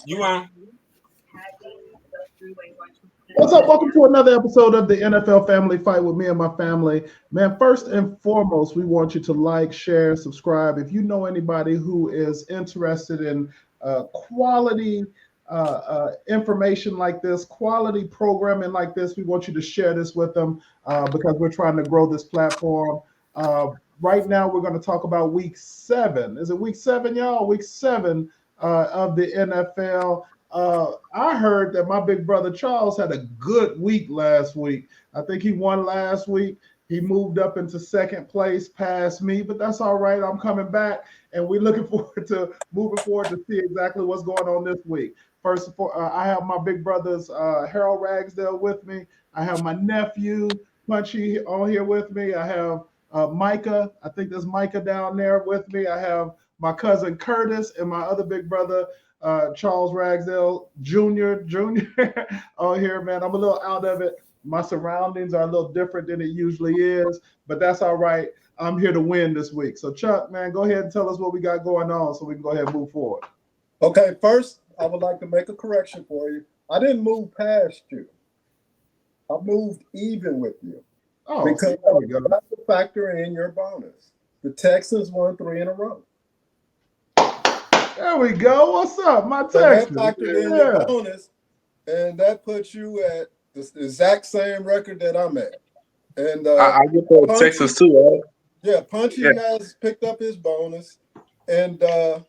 You on? What's up? Welcome to another episode of the NFL Family Fight with me and my family. Man, first and foremost, we want you to like, share, subscribe. If you know anybody who is interested in quality information like this, quality programming like this, we want you to share this with them because we're trying to grow this platform. Right now, we're going to talk about week 7. Is it week 7, y'all? Week 7 of the NFL. I heard that my big brother Charles had a good week last week. I think he won last week. He moved up into second place past me, but that's all right. I'm coming back, and we're looking forward to moving forward to see exactly what's going on this week. First of all, I have my big brothers Harold Ragsdale with me. I have my nephew Punchy on here with me. I have Micah. I think there's Micah down there with me. I have my cousin Curtis and my other big brother Charles Ragsdale Jr. on here, man. I'm a little out of it. My surroundings are a little different than it usually is, but that's all right. I'm here to win this week. So, Chuck, man, go ahead and tell us what we got going on so we can go ahead and move forward. Okay, first, I would like to make a correction for you. I didn't move past you. I moved even with you. Oh, because there we go. that's to factor in your bonus. The Texans won 3 in a row. There we go. What's up, my So that Texans? factored in your bonus, and that puts you at the exact same record that I'm at. And I get the Texans too, right? Yeah, Punchy has picked up his bonus, and the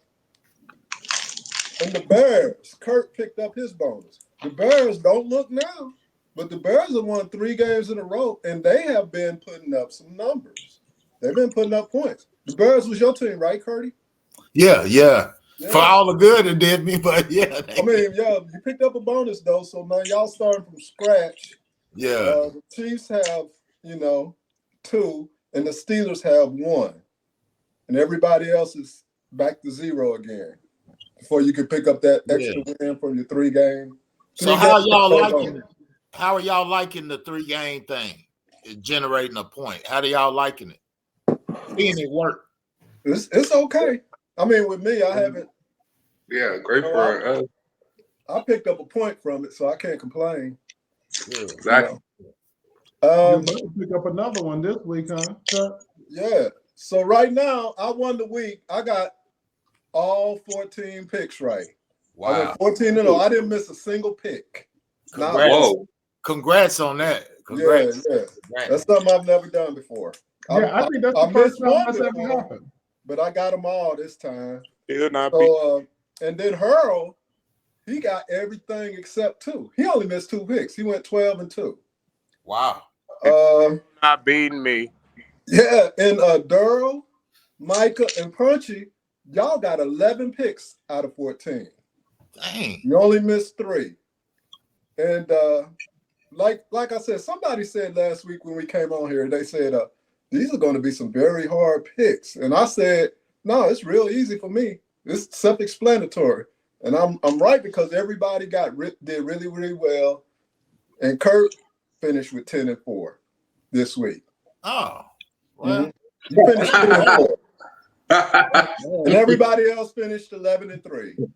Bears, Kurt picked up his bonus. The Bears don't look now, but the Bears have won 3 games in a row, and they have been putting up some numbers. They've been putting up points. The Bears was your team, right, Curdy? Yeah. For all the good it did me, but yeah. I mean, you picked up a bonus though, so now y'all starting from scratch. Yeah. The Chiefs have, 2, and the Steelers have 1, and everybody else is back to 0 again before you can pick up that extra win from your 3 game. So how are y'all liking it? How are y'all liking the 3-game thing? Generating a point. How do y'all liking it? Seeing it work? It's okay. I mean, with me, I haven't. Yeah, great for us. I picked up a point from it, so I can't complain. Yeah, exactly. You pick up another one this week, huh? Chuck? Yeah. So right now, I won the week. I got all 14 picks right. Wow. I went 14-0. I didn't miss a single pick. Congrats on that. Congrats. Yeah. That's something I've never done before. Yeah, I think that's the first time that's ever happened. But I got them all this time. So, and then Harold, he got everything except 2. He only missed 2 picks. He went 12-2. Wow. Not beating me. Yeah, and Durrell, Micah, and Punchy, y'all got 11 picks out of 14. Dang. You only missed 3. And like I said, somebody said last week when we came on here, they said these are going to be some very hard picks. And I said, no, it's real easy for me. It's self-explanatory. And I'm right because everybody did really, really well. And Kurt finished with 10-4 this week. Oh, well. You finished 10-4. And everybody else finished 11-3.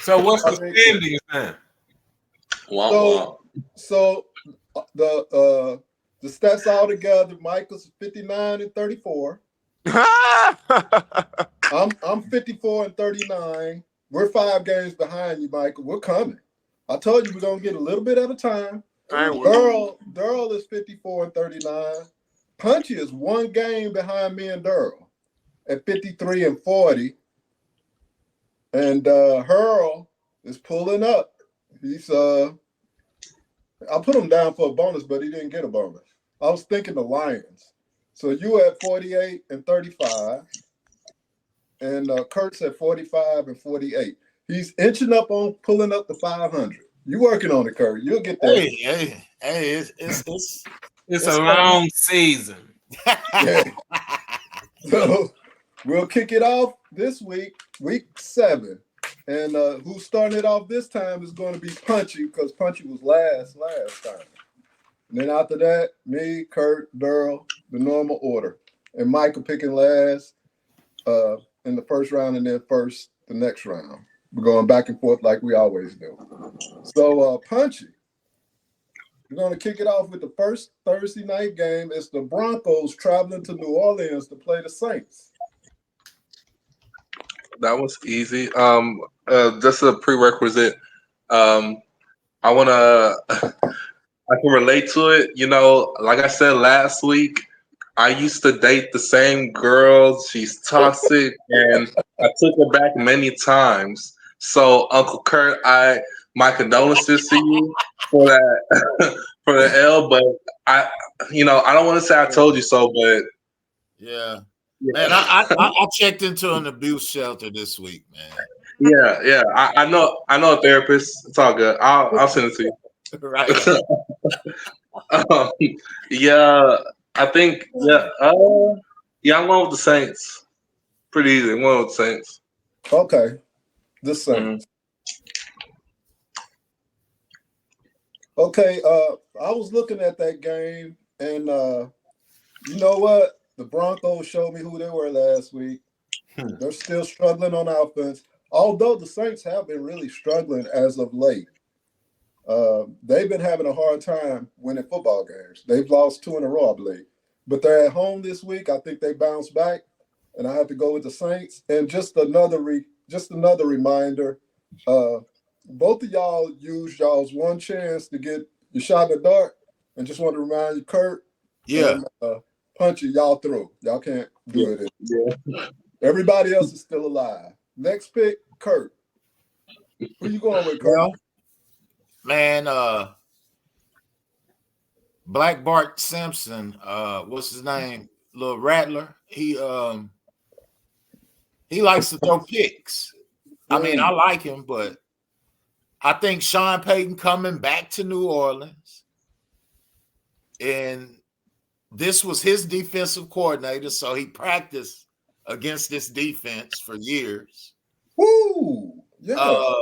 So what's the standings then? So the stats all together, Michael's 59-34. I'm 54-39. We're 5 games behind you, Michael. We're coming. I told you we're gonna get a little bit at a time. Durrell is 54-39. Punchy is 1 game behind me and Durrell at 53-40. And Harold is pulling up. He's I put him down for a bonus, but he didn't get a bonus. I was thinking the Lions. So you at 48-35, and Kurt's at 45-48. He's inching up on pulling up the 500. You working on it, Kurt? You'll get there. Hey! It's a long season. Yeah. So we'll kick it off this week, week 7. And who's starting it off this time is going to be Punchy because Punchy was last time. And then after that, me, Kurt, Durrell, the normal order. And Michael picking last in the first round and then first the next round. We're going back and forth like we always do. So, Punchy, we're going to kick it off with the first Thursday night game. It's the Broncos traveling to New Orleans to play the Saints. That was easy. Just a prerequisite. I can relate to it. You know, like I said last week, I used to date the same girl. She's toxic, and I took her back many times. So, Uncle Kurt, my condolences to you for that for the L. But I don't want to say I told you so, but yeah. Man, I checked into an abuse shelter this week, man. Yeah. I know a therapist. It's all good. I'll send it to you. Right. Yeah, I think I'm going with the Saints. Pretty easy. I'm going with the Saints. Okay, the Saints. Okay, I was looking at that game, and you know what? The Broncos showed me who they were last week. They're still struggling on offense, although the Saints have been really struggling as of late. They've been having a hard time winning football games. They've lost 2 in a row, I believe. But they're at home this week. I think they bounce back, and I have to go with the Saints. And just another reminder, both of y'all used y'all's one chance to get your shot in the dark, and just want to remind you, Kurt, and Punchy, y'all through. Y'all can't do it. Yeah. Everybody else is still alive. Next pick, Kurt. Who you going with, Kurt? Well, man, Black Bart Simpson, what's his name? Little Rattler. He likes to throw picks. I mean, I like him, but I think Sean Payton coming back to New Orleans, and this was his defensive coordinator, so he practiced against this defense for years. Woo! Yeah.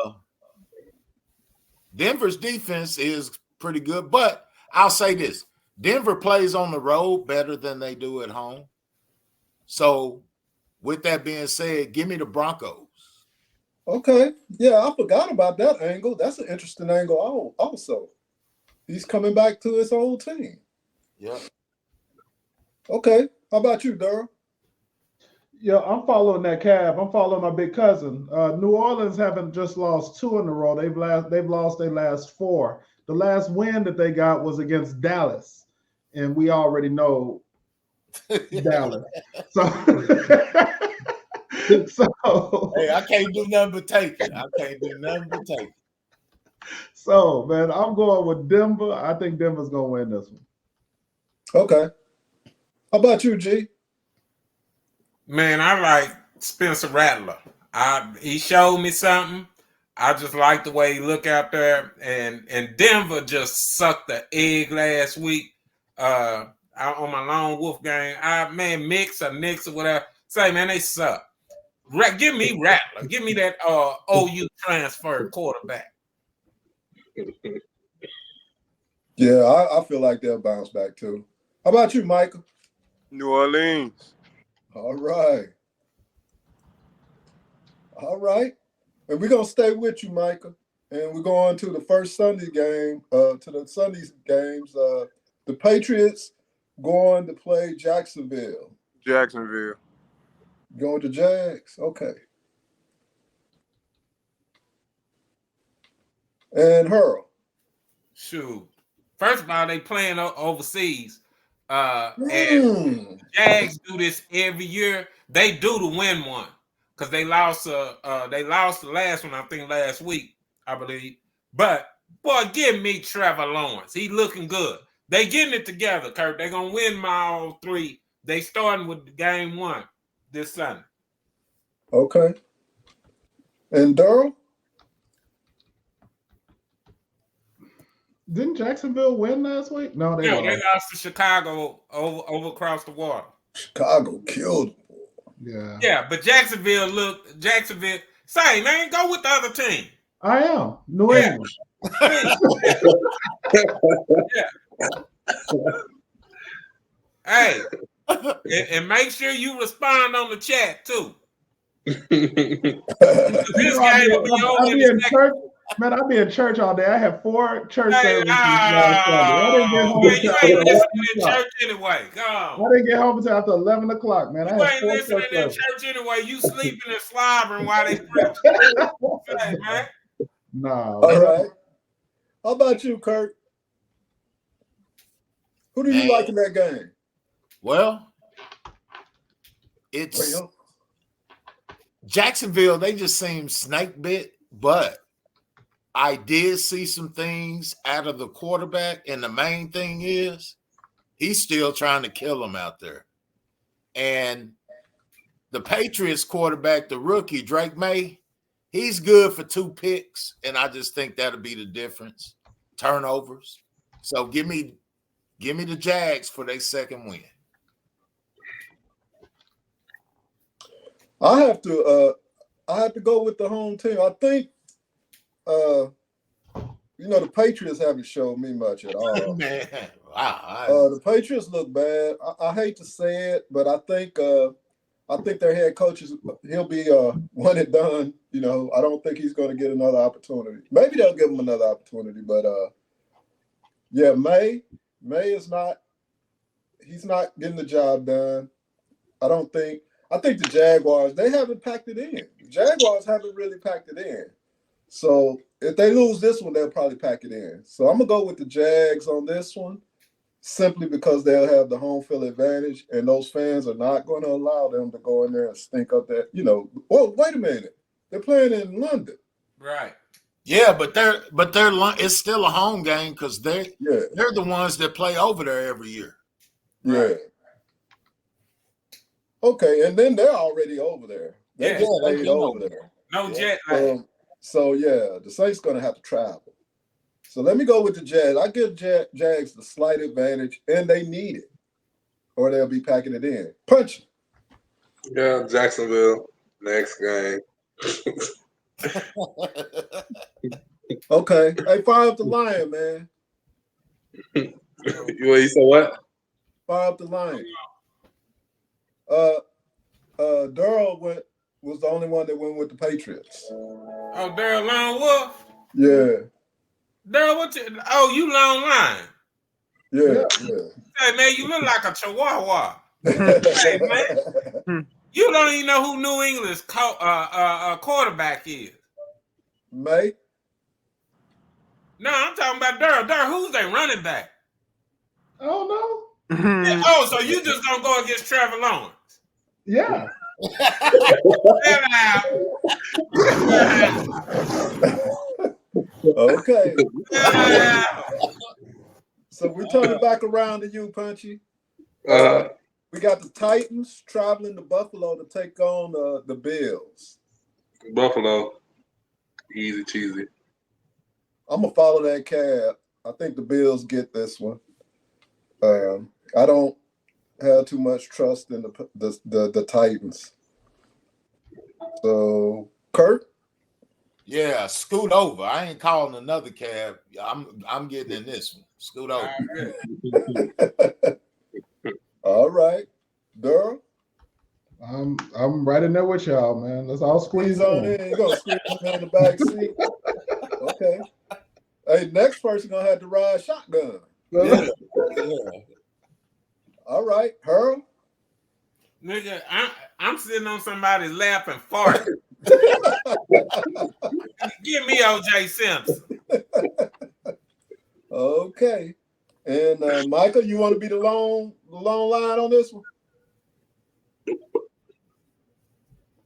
Denver's defense is pretty good, but I'll say this. Denver plays on the road better than they do at home. So with that being said, give me the Broncos. Okay. Yeah, I forgot about that angle. That's an interesting angle also. He's coming back to his old team. Yeah. Okay. How about you, Durham? Yeah, I'm following that Cav. I'm following my big cousin. New Orleans haven't just lost 2 in a row. They've lost their last 4. The last win that they got was against Dallas, and we already know Dallas. So, hey, I can't do nothing but take it. So, man, I'm going with Denver. I think Denver's gonna win this one. Okay. How about you, G? Man, I like Spencer Rattler. He showed me something. I just like the way he look out there. And Denver just sucked the egg last week out on my Lone Wolf game. Knicks or whatever. Say, man, they suck. Give me Rattler. Give me that OU transfer quarterback. Yeah, I feel like they'll bounce back too. How about you, Michael? New Orleans. All right. And we're going to stay with you, Michael. And we're going to the first Sunday game, to the Sunday games. The Patriots going to play Jacksonville. Going to Jags? Okay. And Hurl. Shoot. First of all, they playing overseas. And Jags do this every year. They do to win one because they lost the last one, I think last week, I believe. But boy, give me Trevor Lawrence. He looking good. They getting it together, Kurt. They gonna win my all 3. They starting with game 1 this Sunday. Okay. And Durrell? Didn't Jacksonville win last week? No, they lost to Chicago over across the water. Chicago killed them. Yeah, but Jacksonville, say, man, go with the other team. I am. New England. Hey, and make sure you respond on the chat, too. This game will be over. I'll be in church. Man, I'll be in church all day. I have 4 church services last Sunday. I didn't get home Man, until you after ain't 11 listening in o'clock. church anyway. Go on. I didn't get home until after 11 o'clock, man. You I had ain't 4 listening church in services. church anyway. You sleeping and slobbering while they preach. Hey, man. No. All right. How about you, Kurt? Who do you like in that game? Well, it's Jacksonville. They just seem snake bit, but I did see some things out of the quarterback, and the main thing is he's still trying to kill them out there. And the Patriots quarterback, the rookie Drake May, he's good for 2 picks, and I just think that'll be the difference. Turnovers. So give me the Jags for their second win. I have to go with the home team. I think the Patriots haven't showed me much at all. Man, wow. The Patriots look bad. I hate to say it, but I think their head coach he'll be one and done. I don't think he's going to get another opportunity. Maybe they'll give him another opportunity, but yeah, May is not. He's not getting the job done. I think the Jaguars, they haven't packed it in. The Jaguars haven't really packed it in. So if they lose this one, they'll probably pack it in. So I'm going to go with the Jags on this one, simply because they'll have the home field advantage, and those fans are not going to allow them to go in there and stink up that, well, wait a minute. They're playing in London. Right. Yeah, but it's still a home game because they're the ones that play over there every year. Yeah. Right. Okay, and then they're already over there. They Yeah, just stayed over there. No jet lag. So yeah, the Saints going to have to travel. So let me go with the Jags. I give Jags the slight advantage, and they need it, or they'll be packing it in. Punch. Yeah, Jacksonville next game. Okay, hey, fire up the Lion, man. You said what? Fire up the Lion. Darrell was the only one that went with the Patriots. Oh, Daryl Lone Wolf? Yeah. Daryl, you Lone Lion. Yeah. Hey, man, you look like a chihuahua. Hey, man. You don't even know who New England's quarterback is. May? No, I'm talking about Daryl. Daryl, who's their running back? I don't know. Yeah, so you just gonna go against Trevor Lawrence? Yeah. Okay. So we turn it back around to you, Punchy. We got the Titans traveling to Buffalo to take on the Bills. Buffalo. Easy cheesy. I'm going to follow that cab. I think the Bills get this one. I don't have too much trust in the Titans. So, Kurt? Yeah, scoot over. I ain't calling another cab. I'm getting in this one. Scoot over. All right. Durham? I'm right in there with y'all, man. Let's all squeeze on in. You're going to squeeze in the back seat. Okay. Hey, next person going to have to ride shotgun. Yeah. All right. Harold? Nigga, I'm sitting on somebody's lap and farting. Give me O.J. Simpson. Okay. And Michael, you want to be the long line on this one?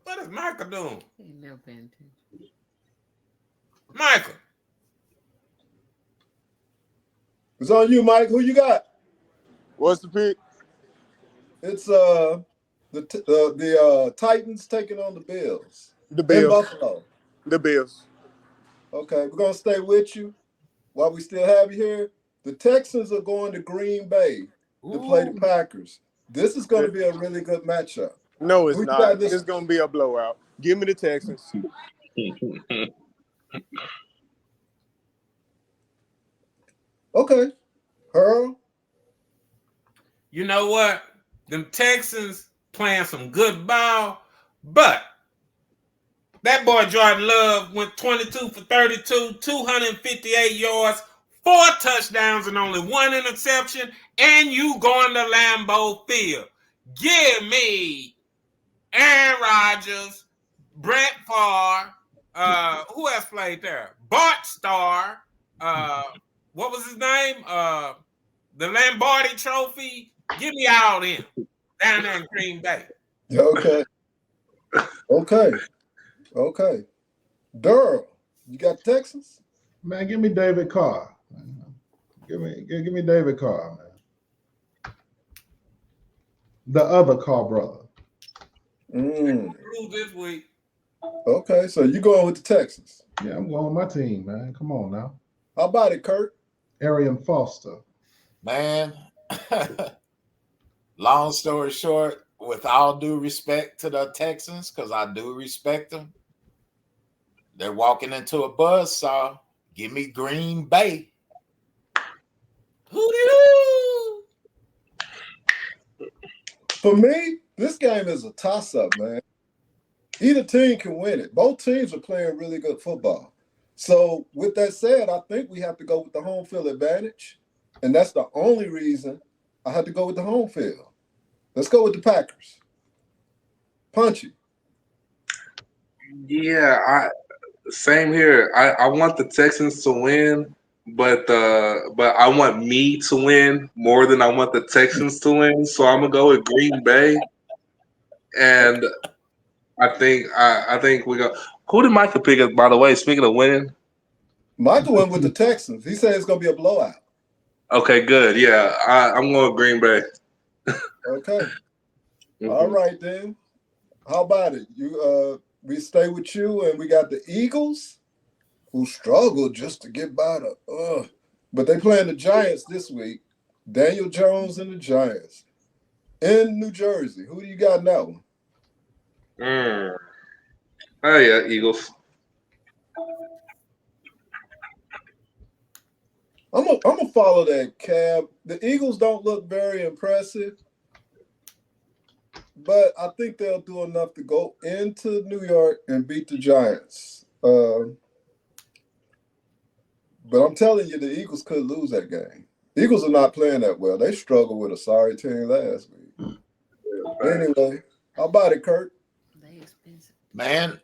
What is Michael doing? Ain't never paying attention. Michael. It's on you, Mike. Who you got? What's the pick? It's the Titans taking on the Bills. The Bills. In Buffalo. The Bills. Okay, we're gonna stay with you while we still have you here. The Texans are going to Green Bay to play the Packers. This is going to be a really good matchup. No, it's not. It's going to be a blowout. Give me the Texans. Okay. Earl? You know what? Them Texans playing some good ball, but That boy Jordan Love went 22 for 32, 258 yards, 4 touchdowns, and only 1 interception. And you going to Lambeau Field. Give me Aaron Rodgers, Brett Favre, who else played there? Bart Starr, what was his name? The Lombardi Trophy. Give me all them down there in Green Bay. Okay. Durham, you got Texas? Man, give me David Carr. Give me David Carr, man. The other Carr brother. This week. Okay, so you going with the Texans? Yeah, I'm going with my team, man. Come on now. How about it, Kurt? Arian Foster. Man, long story short, with all due respect to the Texans, because I do respect them, they're walking into a buzzsaw. Give me Green Bay. Hoo-dee-hoo! For me, this game is a toss-up, man. Either team can win it. Both teams are playing really good football. So with that said, I think we have to go with the home field advantage. And that's the only reason I had to go with the home field. Let's go with the Packers. Punchy. Yeah, same here. I want the Texans to win, but I want me to win more than I want the Texans to win. So I'm gonna go with Green Bay, and I think we go. Who did Michael pick up? By the way, speaking of winning, Michael went with the Texans. He said it's gonna be a blowout. okay, good. Yeah, I'm going with Green Bay. Okay. All right then. How about it? We stay with you, and we got the Eagles, who struggled just to get by but they playing the Giants this week. Daniel Jones and the Giants in New Jersey. Who do you got in that one? Oh yeah, Eagles. I'm gonna follow that, Cab. The Eagles don't look very impressive, but I think they'll do enough to go into New York and beat the Giants. But I'm telling you, the Eagles could lose that game. Eagles are not playing that well. They struggled with a sorry team last week. Anyway, how about it, Kurt? They expensive. Man,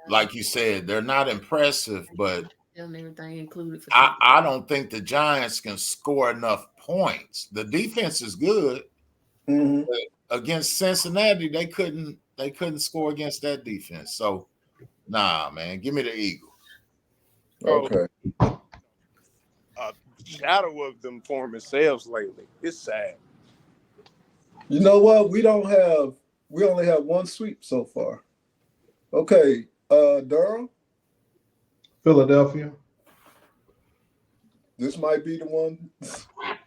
like you said, they're not impressive, but Still everything included. For I don't think the Giants can score enough points. The defense is good. Mm-hmm. But against Cincinnati, they couldn't score against that defense. So, nah, man, give me the Eagles. Okay. Shadow of them forming themselves lately. It's sad. You know what? We only have one sweep so far. Okay, Durham, Philadelphia. this might be the one,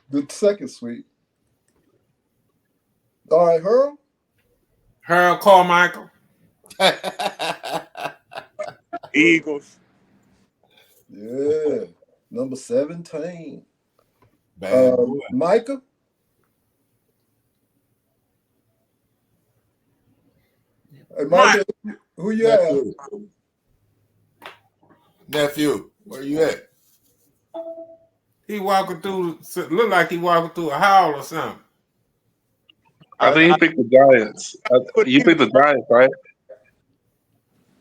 the second sweep. All right, Earl. Harold Carmichael. Eagles. Yeah, number 17. Bad boy. Micah. Hey, Micah, who you have? Nephew, where you at? He walking through. Look like he walking through a hall or something. I think you picked the Giants. You picked the Giants, right?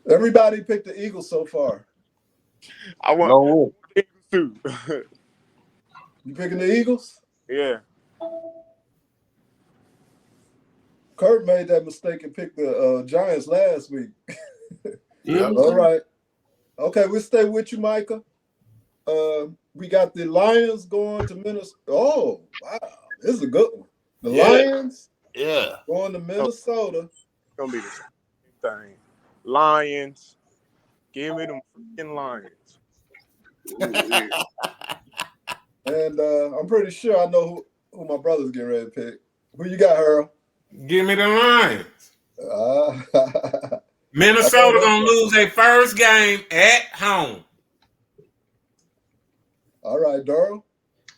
Everybody picked the Eagles so far. I want No. Eagles too. You picking the Eagles? Yeah. Kurt made that mistake and picked the Giants last week. Yep. All right. Okay, we'll stay with you, Micah. We got the Lions going to Minnesota. Oh, wow. This is a good one. The Lions going to Minnesota. It's gonna be the same thing. Lions. Give me them freaking Lions. And I'm pretty sure I know who my brother's getting ready to pick. Who you got, Harold? Give me the Lions. Minnesota gonna lose their first game at home. All right, Darryl.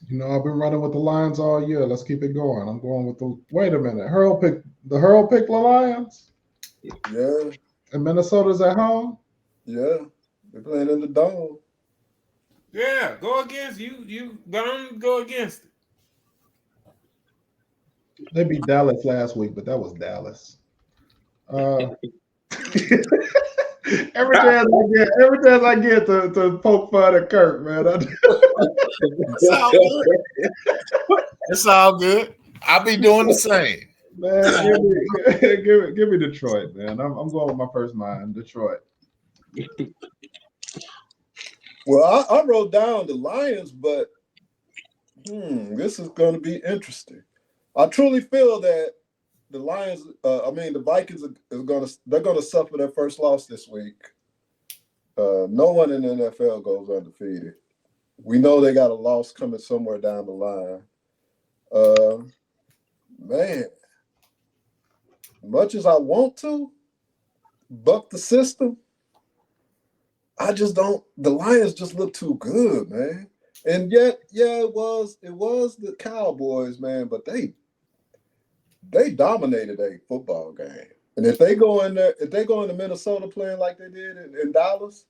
You know, I've been running with the Lions all year. Let's keep it going. I'm going with the. Wait a minute. Harold picked the Lions. Yeah. And Minnesota's at home? Yeah, they're playing in the dome. Yeah, go against you. You don't go against it. They beat Dallas last week, but that was Dallas. Every chance I get to poke fun at Kirk, man. It's all good. It's all good. I'll be doing the same. Man, give me Detroit, man. I'm going with my first mind, Detroit. Well, I wrote down the Lions, but this is going to be interesting. I truly feel that the Lions, the Vikings they're going to suffer their first loss this week. No one in the NFL goes undefeated. We know they got a loss coming somewhere down the line. Man, much as I want to buck the system, I just don't. The Lions just look too good, man. And yet, yeah, it was the Cowboys, man. But they dominated a football game. And if they go into Minnesota playing like they did in Dallas,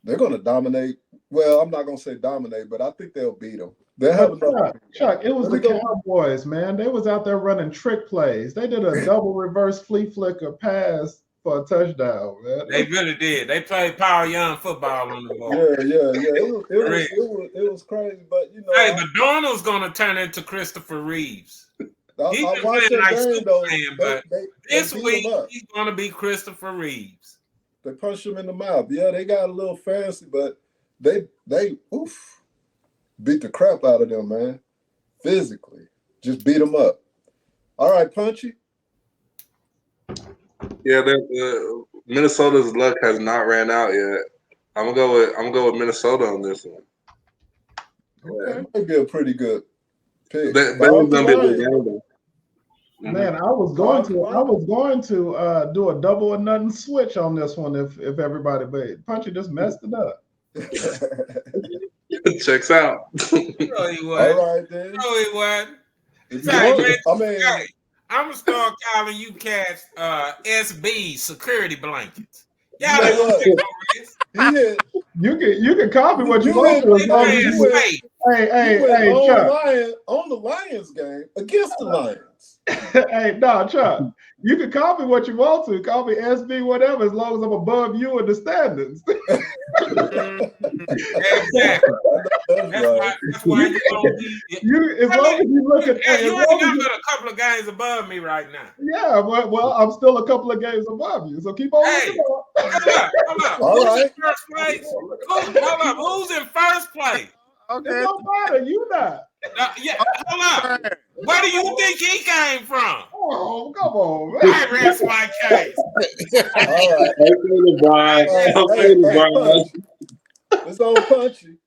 they're going to dominate. Well, I'm not going to say dominate, but I think they'll beat them. They'll have enough. Chuck, it was the Cowboys, man. They was out there running trick plays. They did a double reverse flea flicker pass for a touchdown, man. They really did. They played Power Young football on the ball. Yeah. It was crazy, but you know. Hey, but Darnold's gonna turn into Christopher Reeves. He's been playing like Superman, but this week he's gonna be Christopher Reeves. They punched him in the mouth. Yeah, they got a little fancy, but they beat the crap out of them, man. Physically, just beat them up. All right, Punchy. Yeah, Minnesota's luck has not ran out yet. I'm gonna go with Minnesota on this one. Okay. That might be a pretty good pick. That was gonna be a good game. Man, I was going to do a double or nothing switch on this one if everybody, but Punchy just messed it up. Checks out. No, he wasn't. All right, then. No, he wasn't. I'm gonna start calling you cats SB security blankets. Yeah, you can copy what you want to as long as you hey, Chuck. On the Lions game against the Lions. Hey, no, Chuck. You can copy what you want to. Call me SB, whatever, as long as I'm above you in the standings. Exactly. That's why you don't be. As long as you look at. You only got a couple of games above me right now. Yeah, well, I'm still a couple of games above you, so keep on. Hey, hold up. Who's in first place? Hold up. Who's in first place? Okay. It don't matter. You not. Hold up. Where do you think he came from? Oh, come on, man. I rest my case. All right. It's on Punchy.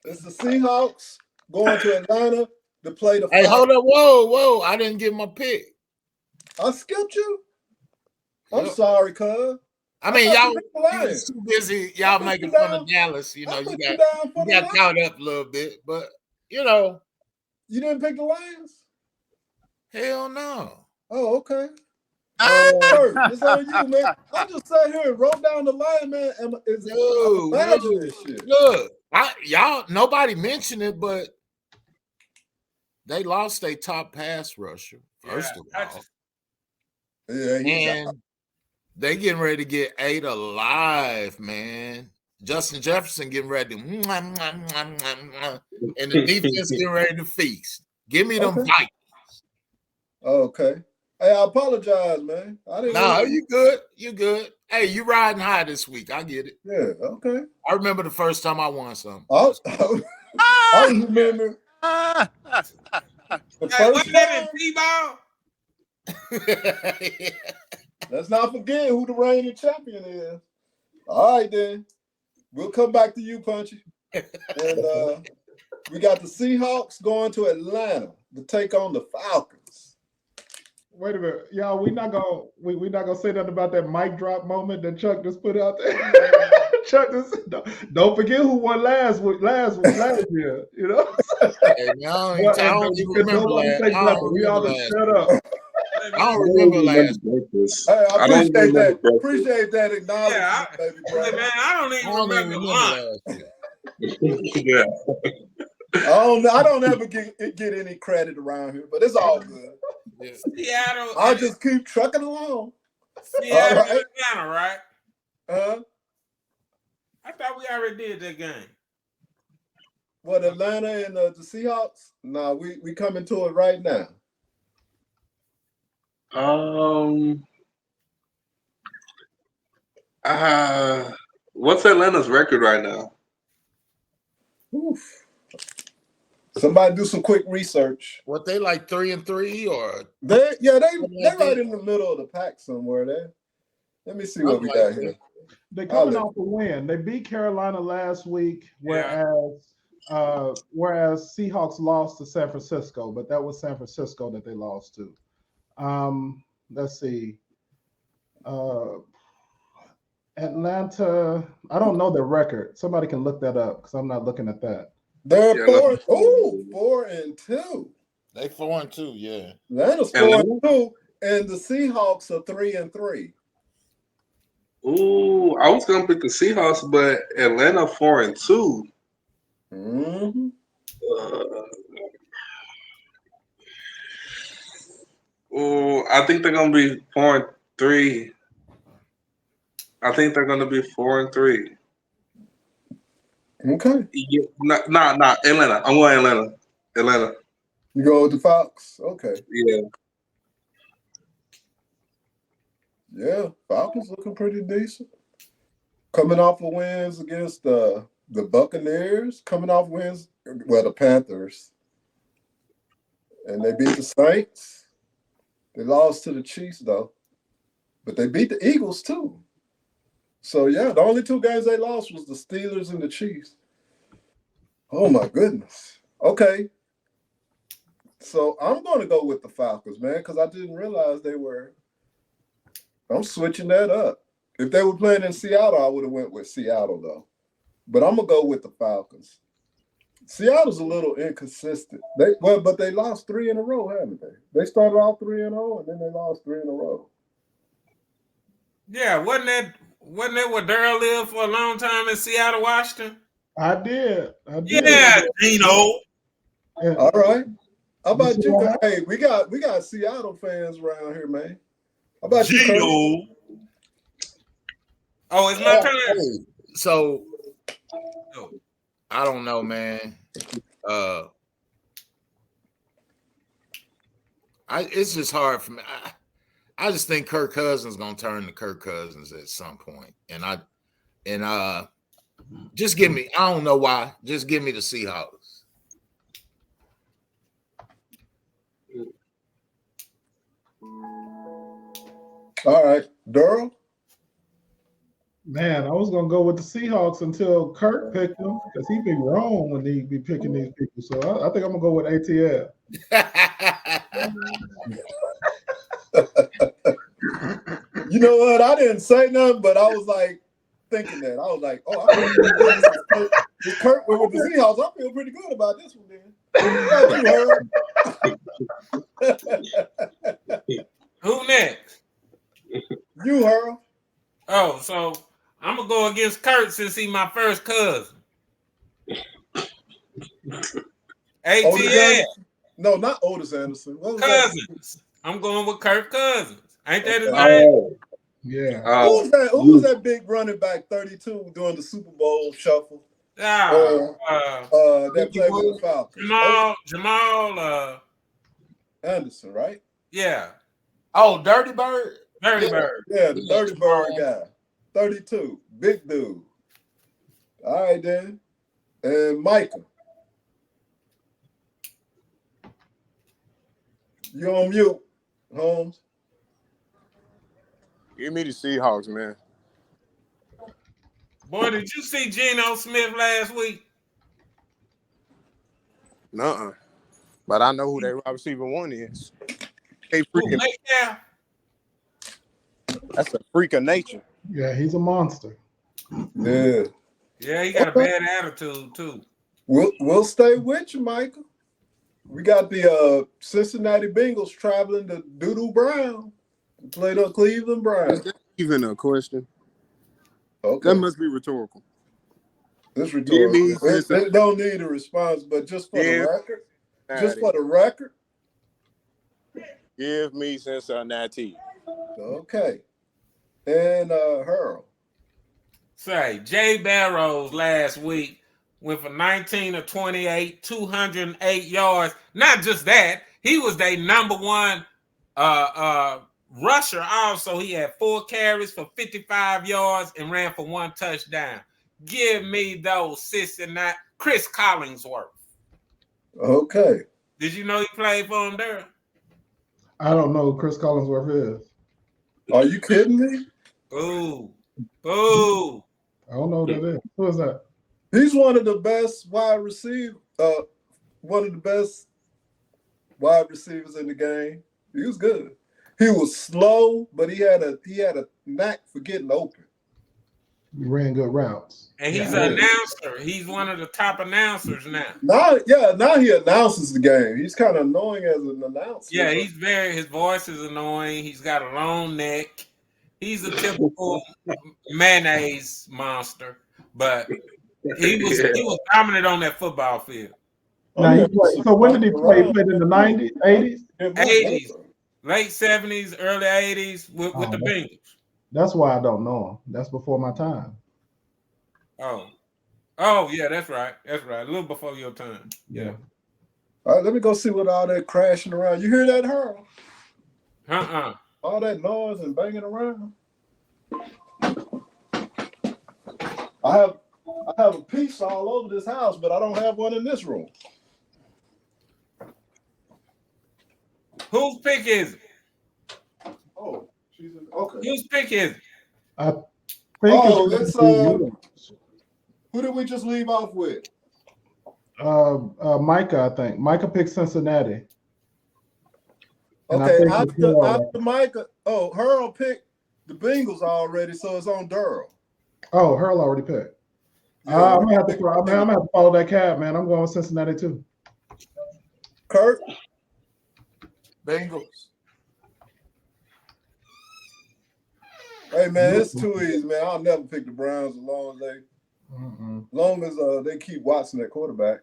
It's the Seahawks going to Atlanta to play the. Hey, hold up. Whoa. I didn't get my pick. I skipped you. I'm sorry, cuz. I mean, y'all was too busy. Y'all making fun of Dallas. You know, you got caught up a little bit, but you know. You didn't pick the Lions? Hell no. Oh, okay. It's on you, man. I just sat here and wrote down the line, man. Look, nobody mentioned it, but they lost their top pass rusher, first of all. And they getting ready to get ate alive, man. Justin Jefferson getting ready to and the defense getting ready to feast. Give me them Vikings. Okay. Hey, I apologize, man. You good. You good. Hey, you riding high this week. I get it. Yeah, okay. I remember the first time I won something. I remember the first time. Let's not forget who the reigning champion is. All right, then. We'll come back to you, Punchy. And we got the Seahawks going to Atlanta to take on the Falcons. Wait a minute, y'all. We're not gonna say nothing about that mic drop moment that Chuck just put out there. Chuck just don't forget who won last year. You know. Hey, no, I don't even remember that. We all just shut up. I don't remember last. Hey, I I don't appreciate remember that. breakfast. Appreciate that acknowledgement, Yeah, baby Hey, brother. man, I don't I even don't even remember remember lunch. last year. Yeah. I don't ever get any credit around here, but it's all good. Yeah. Seattle, I'll just keep trucking along. Seattle, All right. Atlanta, right? I thought we already did that game. What, Atlanta and the Seahawks? No, we coming to it right now. What's Atlanta's record right now? Oof. Somebody do some quick research. What they like 3-3 or They like right that? in the middle of the pack somewhere there. Let me see I'm what we like got that. here. They're coming off a win. They beat Carolina last week, whereas Seahawks lost to San Francisco, but that was San Francisco that they lost to. Let's see. Atlanta, I don't know their record. Somebody can look that up because I'm not looking at that. They're Yeah, 4-2. They 4-2, yeah. Atlanta's 4-2, and the Seahawks are 3-3. Ooh, I was gonna pick the Seahawks, but Atlanta 4-2. Mm-hmm. I think they're gonna be 4-3. I think they're gonna be 4-3. Okay. Yeah, nah, Atlanta. I'm going Atlanta. Atlanta. You go with the Falcons? Okay. Yeah. Yeah, Falcons looking pretty decent. Coming off of wins against the Buccaneers, coming off wins, well, the Panthers. And they beat the Saints. They lost to the Chiefs, though. But they beat the Eagles, too. So, yeah, the only two games they lost was the Steelers and the Chiefs. Oh, my goodness. Okay. So, I'm going to go with the Falcons, man, because I didn't realize they were. I'm switching that up. If they were playing in Seattle, I would have went with Seattle, though. But I'm going to go with the Falcons. Seattle's a little inconsistent. But they lost 3 in a row, haven't they? They started off 3-0, and then they lost 3 in a row. Yeah, wasn't that where Daryl lived for a long time in Seattle, Washington? I did. Yeah, Gino. And All right. How about see you? what Hey, we got Seattle fans around here, man. How about you, Curtis? Gino. Oh, it's my turn. Hey, so Oh. I don't know, man. It's just hard for me. I just think Kirk Cousins gonna turn to Kirk Cousins at some point, and just give me. I don't know why. Just give me the Seahawks. All right, Durrell. man, I was gonna go with the Seahawks until Kirk picked them because he be wrong when he be picking these people. So I think I'm gonna go with ATL. You know what? I didn't say nothing, but I was like thinking that. I was like, oh, I feel Kirk went with the Seahawks. I feel pretty good about this one, then. What about you, Who next? You, Earl. Oh, so I'm gonna go against Kurt since he's my first cousin. Otis ATL Anderson? No, not Otis Anderson. What was that? Cousins. I'm going with Kirk Cousins. Ain't that his Okay. name? Oh, Yeah. Who was that? Who was that big running back 32 during the Super Bowl shuffle? That played with the Falcons. Jamal. Anderson, right? Yeah, Oh, Dirty Bird. Dirty Yeah. Bird. Yeah, the Dirty Bird guy. 32. Big dude. All right, then. And Michael. You on mute, Holmes. Give me the Seahawks, man. Boy, did you see Geno Smith last week? Nuh-uh. But I know who their wide receiver one is. Hey, freaking, Yeah. that's a freak of nature. Yeah, he's a monster. Yeah. Yeah, he got a bad attitude too. We'll stay with you, Michael. We got the Cincinnati Bengals traveling to Doodoo Brown to play the Cleveland Is Browns. that even a question? Okay, That must be rhetorical. this Give rhetorical. me Cincinnati. It don't need a response, but just for the record, Give me Cincinnati. okay. And Harold. Say, Jay Barrows last week went for 19 of 28, 208 yards. Not just that, he was their number one rusher. Also, he had 4 carries for 55 yards and ran for 1 touchdown. Give me those Cincinnati. Chris Collinsworth. Okay. Did you know he played for him there? I don't know who Chris Collinsworth is. Are you kidding me? Ooh. Ooh. I don't know who that is. Who is that? He's one of the best wide receivers in the game. He was good. He was slow, but he had a knack for getting open. He ran good routes. And he's an announcer. He's one of the top announcers now. Now he announces the game. He's kind of annoying as an announcer. Yeah, his voice is annoying. He's got a long neck. He's a typical mayonnaise monster, but he was dominant on that football field. Now, so when did he play? He played in the 90s, 80s? 80s, late 70s, early 80s with the Bengals. That's why I don't know him. That's before my time. Oh, yeah, that's right. That's right. A little before your time. Yeah. All right, let me go see what all that crashing around. You hear that, Harold? All that noise and banging around. I have a piece all over this house, but I don't have one in this room. Whose pick is it? Oh, okay. Whose pick is it? I think it's who did we just leave off with? Micah, I think. Micah picked Cincinnati. And Okay, after Micah, Harold picked the Bengals already, so it's on Durrell. Oh, Harold already picked. Yeah, I'm gonna have to follow that cab, man. I'm going with Cincinnati too. Kurt? Bengals. Hey man, it's too easy, man. I'll never pick the Browns as long as they keep Watson at quarterback.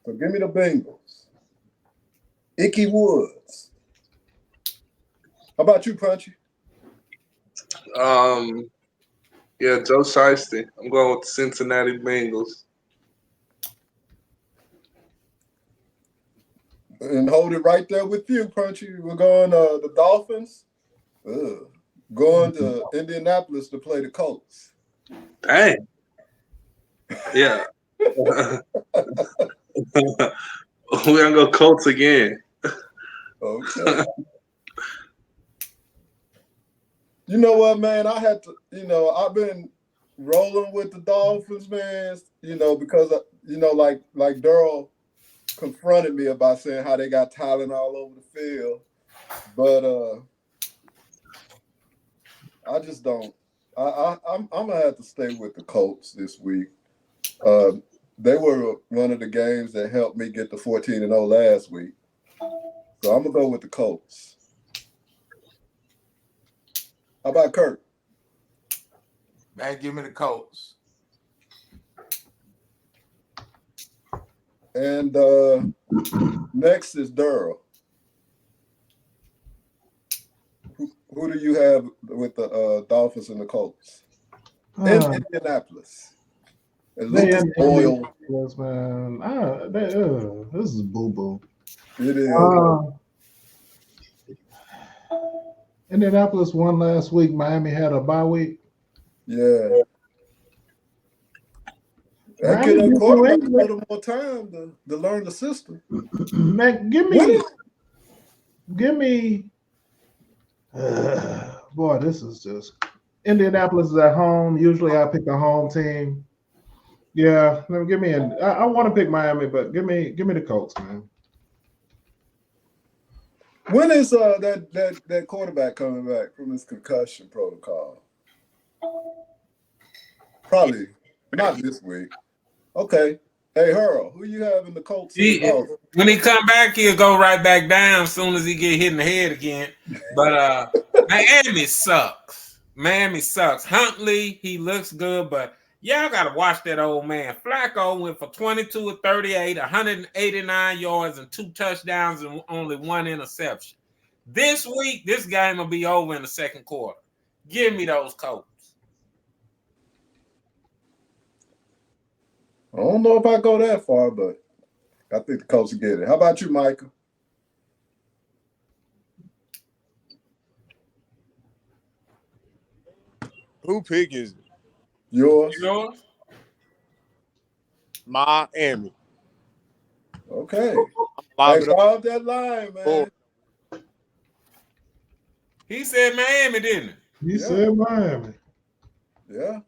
So give me the Bengals. Icky Woods. How about you, Punchy? Yeah, Joe Shiesty. I'm going with the Cincinnati Bengals. And hold it right there with you, Punchy. We're going the Dolphins. Going to Indianapolis to play the Colts. Dang. Yeah. We're going to go Colts again. Okay. You know what, man? I had to, I've been rolling with the Dolphins, man, because, like Durrell confronted me about saying how they got talent all over the field. But I just don't. I'm going to have to stay with the Colts this week. They were one of the games that helped me get to 14-0 last week. So I'm going to go with the Colts. How about Kurt? Man, give me the Colts. And next is Durrell. Who do you have with the Dolphins and the Colts? In Indianapolis. And Lucas Oil. Man. This is boo-boo. It is. Indianapolis won last week. Miami had a bye week. Yeah. That give a quarterback a little more time to learn the system. Man, give me. Boy, this is just. Indianapolis is at home. Usually, I pick a home team. Yeah, give me I want to pick Miami, but give me the Colts, man. When is that quarterback coming back from his concussion protocol? Probably not this week. Okay. Hey, Hurl, who you have in the Colts? When he come back, he'll go right back down as soon as he get hit in the head again. But Miami sucks. Miami sucks. Huntley, he looks good, but y'all got to watch that old man. Flacco went for 22 of 38, 189 yards and 2 touchdowns and only 1 interception. This week, this game will be over in the second quarter. Give me those Colts. I don't know if I go that far, but I think the Colts will get it. How about you, Michael? Who pick is it? Yours? Miami. Okay. Lock Hey, it up. off that line, man. He said Miami, didn't He said Miami. Yeah.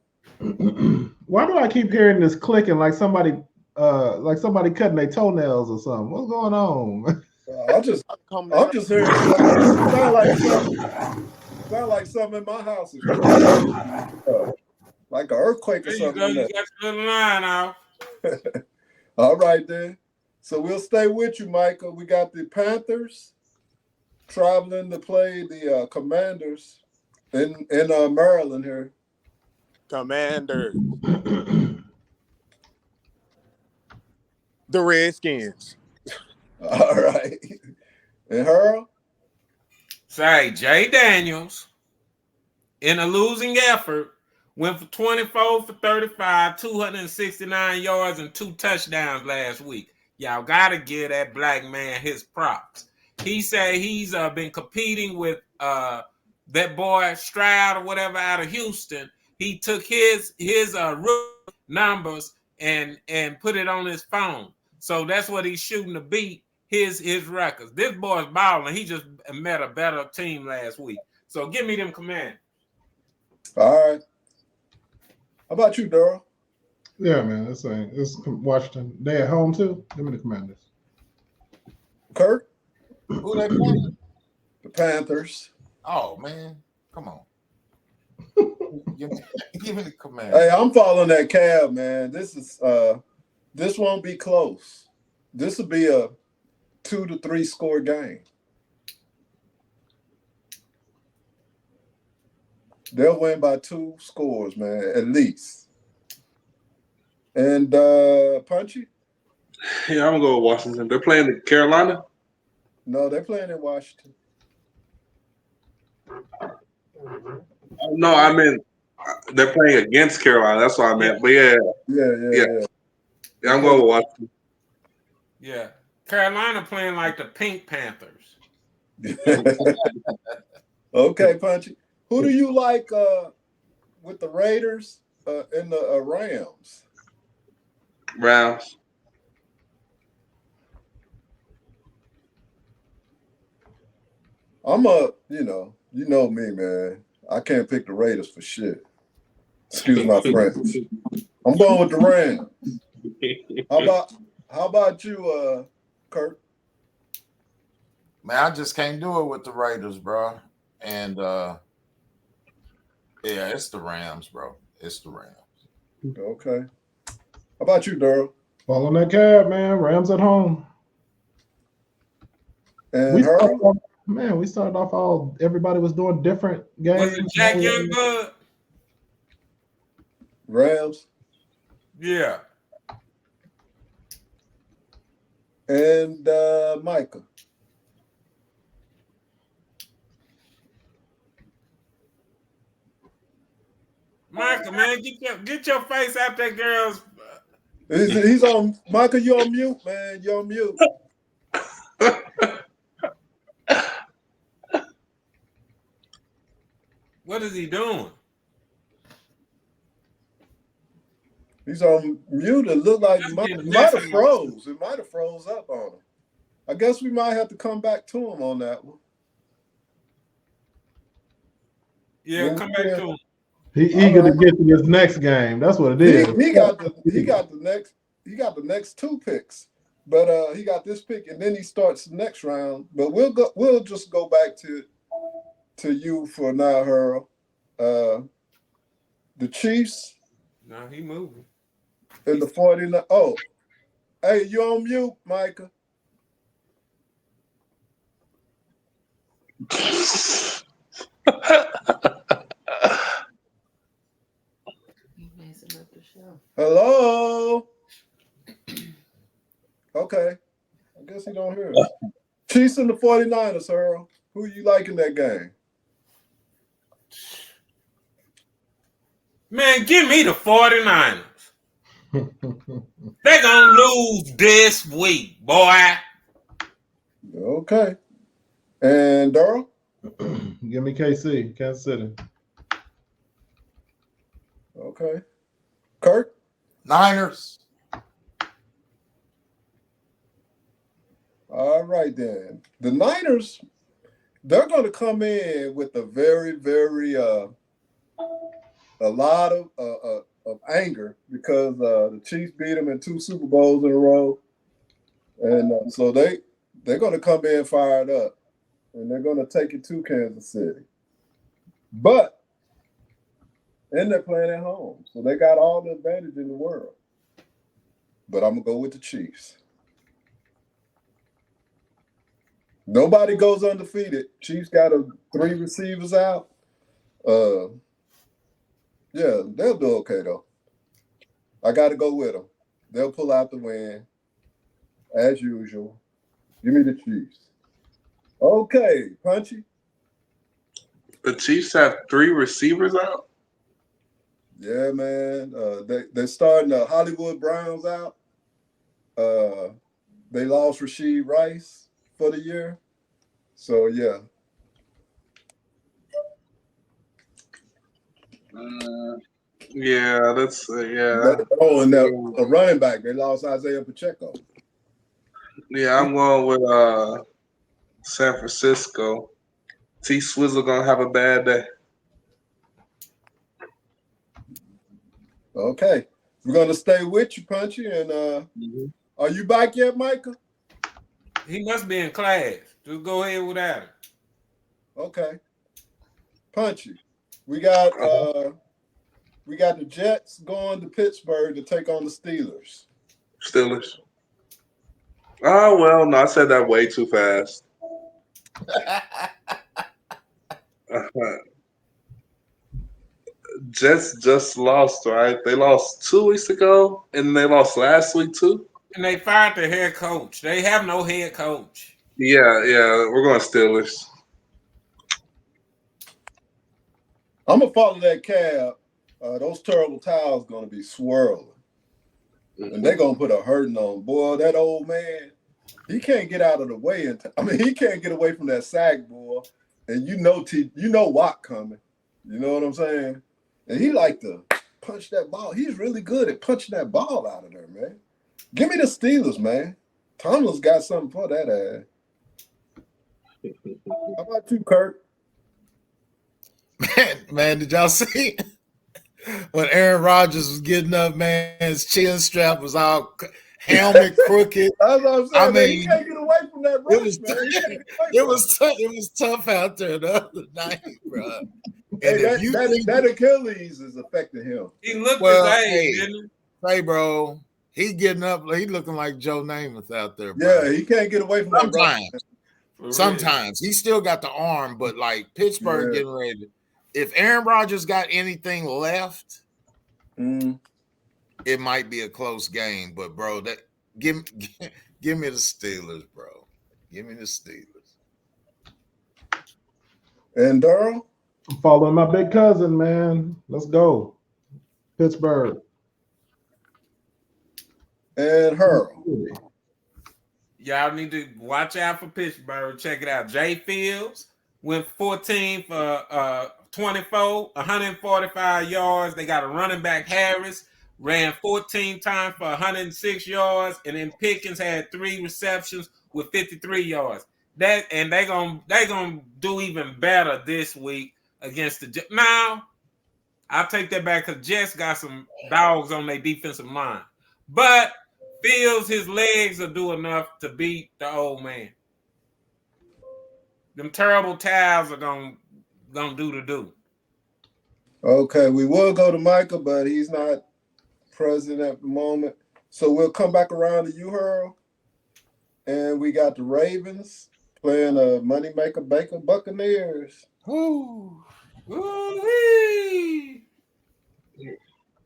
Why do I keep hearing this clicking like somebody cutting their toenails or something? What's going on? I'm just hearing sound like something in my house. Like an earthquake or There something. you go. You got your little line out. All right, then. So we'll stay with you, Michael. We got the Panthers traveling to play the Commanders in Maryland here. Commanders. The Redskins. All right. And Harold? Say, Jay Daniels, in a losing effort, went for 24 for 35, 269 yards and 2 touchdowns last week. Y'all got to give that black man his props. He said he's been competing with that boy Stroud or whatever out of Houston. He took his numbers and put it on his phone. So that's what he's shooting to beat his records. This boy's balling. He just met a better team last week. So give me them Commanders. All right. How about you, Daryl? Yeah, man. It's Washington. They at home too. Give me the Commanders. Kurt? Who they playing? The Panthers. Oh man, come on. give me the Commanders. Hey, I'm following that cab, man. This won't be close. This will be a 2 to 3 score game. They'll win by 2 scores, man, at least. And Punchy? Yeah, I'm gonna go with Washington. They're playing the Carolina. No, they're playing in Washington. No, I mean they're playing against Carolina. That's what I meant. But yeah, I'm going with Washington. Yeah. Carolina playing like the Pink Panthers. Okay, Punchy. Who do you like with the Raiders and the Rams? Rams. I'm you know me, man. I can't pick the Raiders for shit. Excuse my French. I'm going with the Rams. How about you, Kurt? Man, I just can't do it with the Raiders, bro. And yeah, it's the Rams, bro. It's the Rams. Okay. How about you, Daryl? Following that cab, man. Rams at home. And we started off everybody was doing different games. Was it Jack Youngblood? Rams. Yeah. And Micah. Michael, man, get your face out that girl's. He's on. Michael, you on mute, man. You on mute. What is he doing? He's on mute. It looked like it might have froze. It might have froze up on him. I guess we might have to come back to him on that one. Yeah, come back to him. He eager to get to this next game. That's what it is. He got the next 2 picks, but he got this pick, and then he starts the next round. But we'll just go back to you for now, Harold. The Chiefs. No, he moving. And the 49. Oh, Hey, you on mute, Micah? You messing up the show. Hello. Okay. I guess he don't hear us. Chiefs and the 49ers, Earl. Who you like in that game? Man, give me the 49ers. They're going to lose this week, boy. Okay. And Darrell? Give me KC, Kansas City. Okay. Kirk? Niners. All right, then. The Niners, they're going to come in with a very, very, a lot of anger because the Chiefs beat them in 2 Super Bowls in a row. And so they're going to come in fired up, and they're going to take it to Kansas City. But, and they're playing at home, so they got all the advantage in the world. But I'm going to go with the Chiefs. Nobody goes undefeated. Chiefs got 3 receivers out. Yeah, they'll do okay, though. I got to go with them. They'll pull out the win, as usual. Give me the Chiefs. Okay, Punchy. The Chiefs have 3 receivers out. Yeah, man. They're starting the Hollywood Browns out. They lost Rashee Rice for the year. So, yeah. Yeah, that's yeah. Oh, and a running back. They lost Isaiah Pacheco. Yeah, I'm going with San Francisco. T Swizzle gonna have a bad day. Okay. We're going to stay with you, Punchy. And are you back yet, Micah? He must be in class. Just go ahead with that. Okay. Punchy. We got the Jets going to Pittsburgh to take on the Steelers. Steelers. Oh well, no, I said that way too fast. Jets just lost, right? They lost 2 weeks ago, and they lost last week too. And they fired their head coach. They have no head coach. Yeah, we're going Steelers. I'm going to follow that cab. Those terrible towels going to be swirling. And they're going to put a hurting on. Boy, that old man, he can't get out of the way. He can't get away from that sack, boy. And you know Watt coming. You know what I'm saying? And he like to punch that ball. He's really good at punching that ball out of there, man. Give me the Steelers, man. Tomlin's got something for that ass. How about you, Kurt? Man, did y'all see when Aaron Rodgers was getting up, man, his chin strap was all helmet crooked. That's what I'm saying. I Man, mean, he can't get away from that rush, man. It was tough out there the other night, bro. Hey, that Achilles is affecting him. He looked Well, his age, hey, didn't Hey, bro, he getting up. He looking like Joe Namath out there, bro. Yeah, he can't get away from that rush. Sometimes he still got the arm, but like Pittsburgh getting ready. If Aaron Rodgers got anything left, it might be a close game. But bro, that give me the Steelers, bro. Give me the Steelers. And Darrell? I'm following my big cousin, man. Let's go. Pittsburgh. And Harold. Y'all need to watch out for Pittsburgh. Check it out. Jay Fields went 14 for 24, 145 yards. They got a running back, Harris, ran 14 times for 106 yards, and then Pickens had 3 receptions with 53 yards. They gonna do even better this week against the Jets. Now, I'll take that back because Jets got some dogs on their defensive line, but Fields, his legs will do enough to beat the old man. Them terrible towels are gonna do the do. Okay, we will go to Michael, but he's not present at the moment. So we'll come back around to you, Hurl. And we got the Ravens playing Moneymaker Baker Buccaneers. Ooh. Ooh-wee.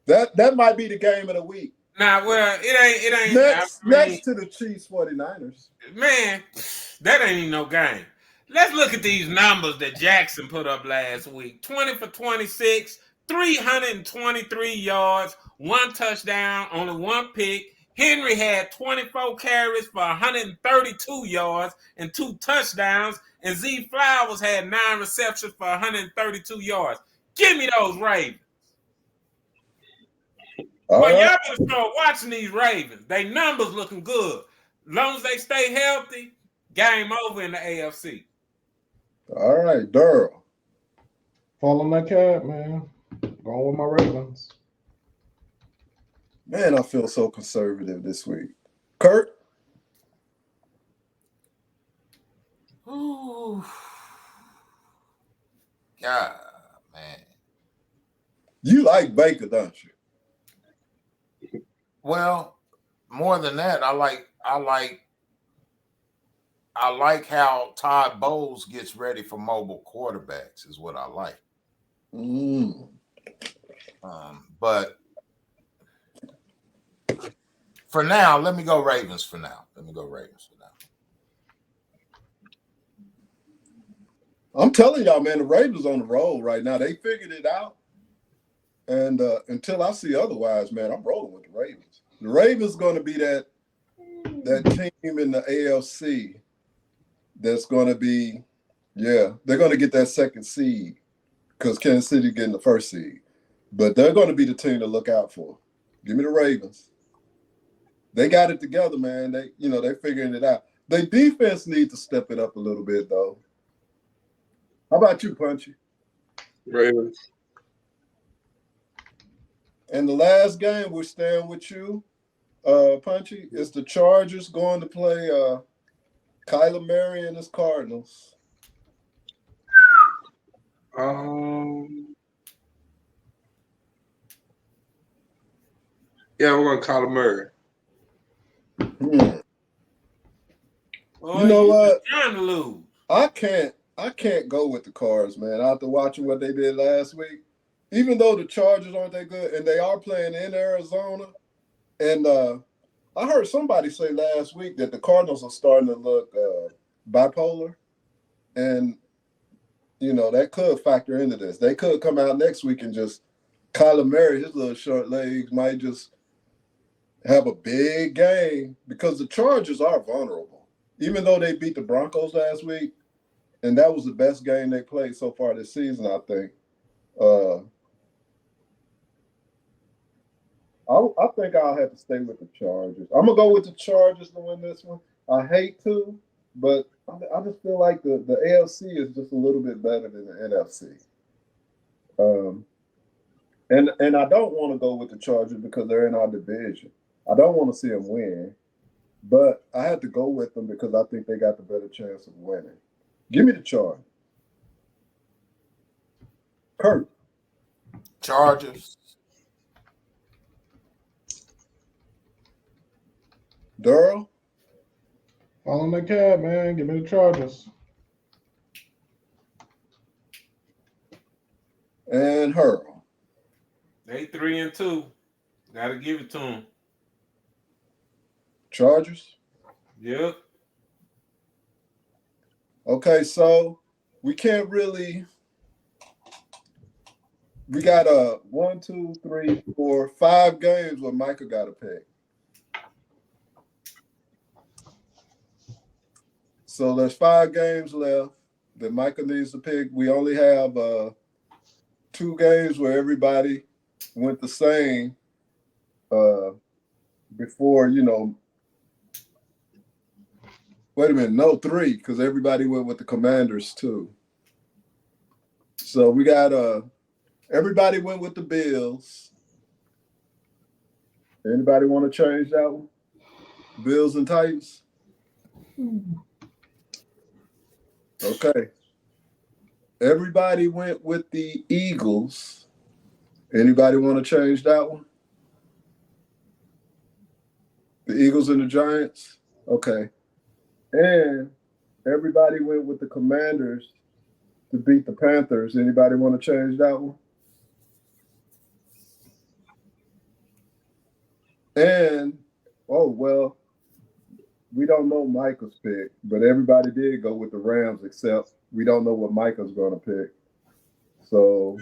That might be the game of the week. Nah, well, it ain't. Next to the Chiefs 49ers. Man, that ain't even no game. Let's look at these numbers that Jackson put up last week. 20 for 26, 323 yards, 1 touchdown, only 1 pick. Henry had 24 carries for 132 yards and 2 touchdowns. And Z Flowers had 9 receptions for 132 yards. Give me those Ravens. Well, y'all better start watching these Ravens. They numbers looking good. As long as they stay healthy, game over in the AFC. All right, Durrell. Following that cat, man. Going with my Ravens. Man, I feel so conservative this week. Kurt? Ooh. God, man. You like Baker, don't you? Well, more than that, I like how Todd Bowles gets ready for mobile quarterbacks is what I like. But for now, let me go Ravens for now. I'm telling y'all, man, the Ravens on the roll right now. They figured it out. And until I see otherwise, man, I'm rolling with the Ravens. The Ravens going to be that team in the AFC that's going to be, they're going to get that second seed because Kansas City getting the first seed. But they're going to be the team to look out for. Give me the Ravens. They got it together, man. They're figuring it out. Their defense needs to step it up a little bit, though. How about you, Punchy? Ravens. And the last game, we're staying with you, Punchy. It's the Chargers going to play Kyler Murray and his Cardinals. Yeah, we're going to Kyler Murray. Oh, you know what? Time to lose. I can't go with the Cards, man. After watching what they did last week, even though the Chargers aren't that good, and they are playing in Arizona, and I heard somebody say last week that the Cardinals are starting to look bipolar, and that could factor into this. They could come out next week and just Kyler Murray, his little short legs, might just have a big game because the Chargers are vulnerable. Even though they beat the Broncos last week, and that was the best game they played so far this season, I think. I think I'll have to stay with the Chargers. I'm going to go with the Chargers to win this one. I hate to, but I just feel like the AFC is just a little bit better than the NFC. And I don't want to go with the Chargers because they're in our division. I don't want to see them win, but I had to go with them because I think they got the better chance of winning. Give me the Chargers. Kurt. Chargers. Durrell. Following the cat, man. Give me the Chargers. And Hurl. They 3-2. Got to give it to them. Chargers. Yep. Okay, so we can't really. We got 1, 2, 3, 4, 5 games where Micah got to pick. So there's 5 games left that Micah needs to pick. We only have 2 games where everybody went the same before, wait a minute, no, 3, because everybody went with the Commanders too. So we got everybody went with the Bills. Anybody want to change that one? Bills and Titans? Okay. Everybody went with the Eagles. Anybody want to change that one? The Eagles and the Giants? Okay. And everybody went with the Commanders to beat the Panthers. Anybody want to change that one? And, oh, well, we don't know Micah's pick, but everybody did go with the Rams, except we don't know what Micah's going to pick. So,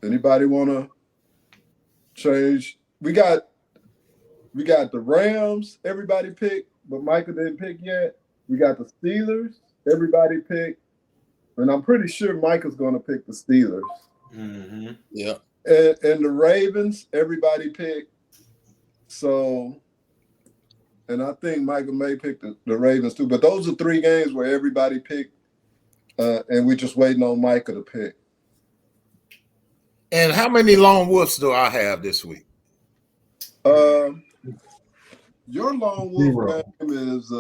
anybody want to change? We got the Rams, everybody picked, but Micah didn't pick yet. We got the Steelers, everybody picked, and I'm pretty sure Micah's going to pick the Steelers. Mm-hmm. Yeah. And the Ravens, everybody picked. So, and I think Micah may pick the Ravens too. But those are 3 games where everybody picked, and we're just waiting on Micah to pick. And how many lone wolves do I have this week? Your lone wolf game is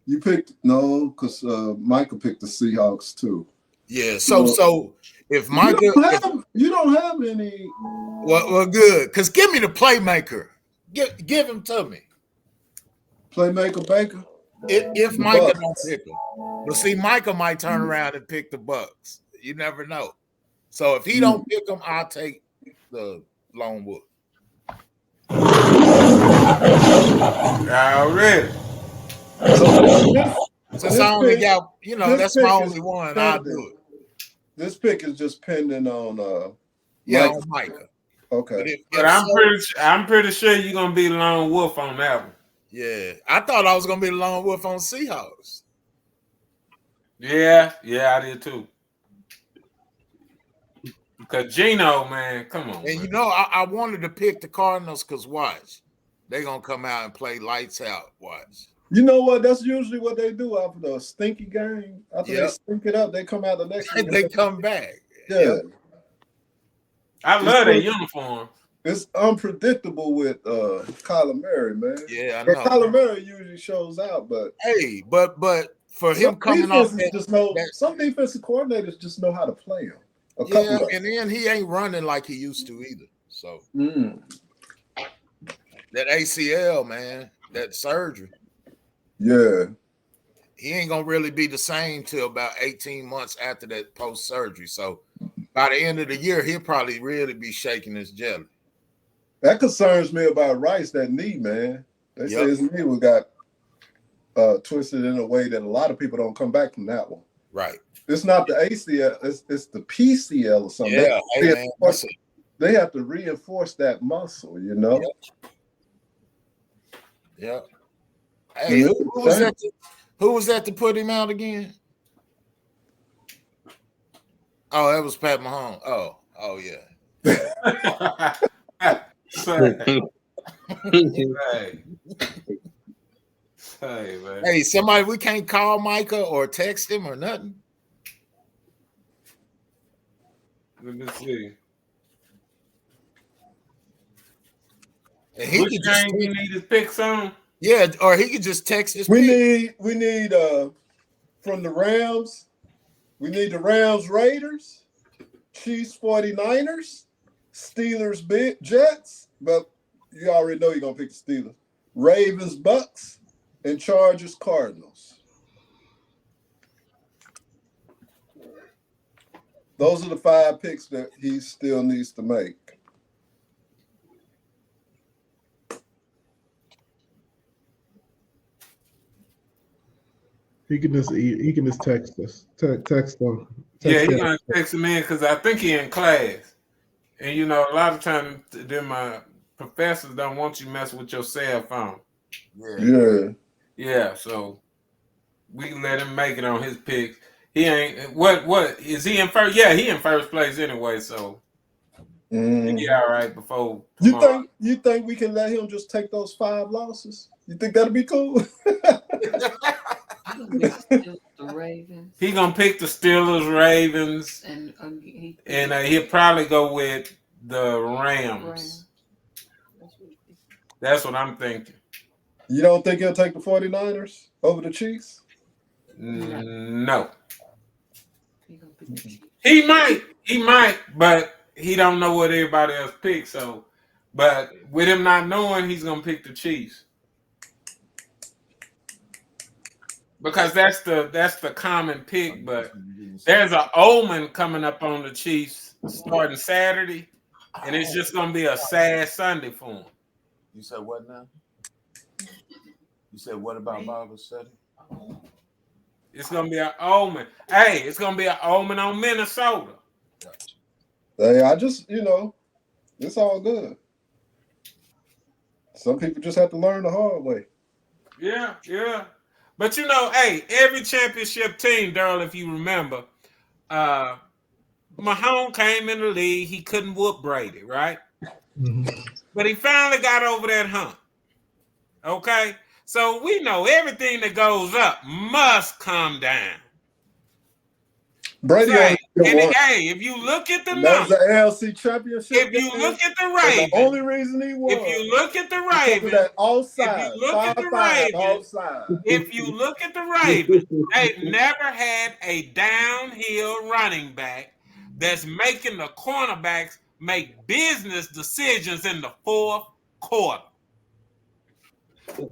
you picked because Micah picked the Seahawks too. Yeah. So if Micah, you don't have any. Well, good. Because give me the playmaker. Give him to me. Playmaker Baker. If Micah don't pick him, but see, Micah might turn around and pick the Bucks. You never know. So if he don't pick him, I'll take the lone wolf. Already. Since I only got, that's my only one, I'll do it. This pick is just pending on on Micah. Okay. But I'm pretty sure you're gonna be the lone wolf on that one. Yeah. I thought I was gonna be the lone wolf on Seahawks. Yeah, I did too. Because Gino, man, come on. And I wanted to pick the Cardinals because watch. They're gonna come out and play lights out. Watch. You know what? That's usually what they do after the stinky game. After they stink it up, they come out the next week. They come back. Yeah. I love their uniform. It's unpredictable with Kyler Murray, man. Yeah, I know. Kyler Murray usually shows out, but but for him coming off some defensive coordinators just know how to play him. And then he ain't running like he used to either. So that ACL, man, that surgery. Yeah. He ain't gonna really be the same till about 18 months after that post-surgery. So by the end of the year, he'll probably really be shaking his jelly. That concerns me about Rice, that knee, man. They say his knee got twisted in a way that a lot of people don't come back from that one. Right. It's not the ACL, it's the PCL or something. Yeah, they have to reinforce that muscle, Yeah. Hey, who was that to put him out again? Oh, that was Pat Mahomes. Oh yeah. Hey, somebody, we can't call Micah or text him or nothing. Let me see. And he Which game you need to pick some? Yeah, or he could just text us. We need from the Rams. We need the Rams Raiders, Chiefs 49ers, Steelers Jets, but you already know you're gonna pick the Steelers. Ravens Bucks, and Chargers Cardinals. Those are the 5 picks that he still needs to make. He can just text us. Text them. Yeah, he's gonna text him in because I think he in class. And a lot of times then my professors don't want you messing with your cell phone. Yeah. Yeah, so we can let him make it on his picks. He ain't what is he in first? Yeah, he in first place anyway, so yeah, all right before tomorrow. You think we can let him just take those 5 losses? You think that'll be cool? The Ravens. He gonna pick the Steelers, Ravens, and he'll probably go with the Rams. That's what I'm thinking. You don't think he'll take the 49ers over the Chiefs? No. He might, but he don't know what everybody else picked. So, but with him not knowing, he's gonna pick the Chiefs because that's the common pick. But there's an omen coming up on the Chiefs starting Saturday, and it's just gonna be a sad Sunday for them. You said what now? You said what about Bible study? It's gonna be an omen. Hey, it's gonna be an omen on Minnesota. Hey, I just, it's all good. Some people just have to learn the hard way. Yeah. But hey, every championship team, Daryl, if you remember, Mahomes came in the league. He couldn't whoop Brady, right? Mhm. But he finally got over that hump. Okay? So we know everything that goes up must come down. Brady Hey, only won. if you look at the That was the numbers, ALC championship. if you game. look at the That's Ravens, the only reason he won. if you look at the because of Ravens, that offside, if you look at the 5-5 Ravens, offside. if you look at the Ravens, they've never had a downhill running back that's making the cornerbacks make business decisions in the fourth quarter.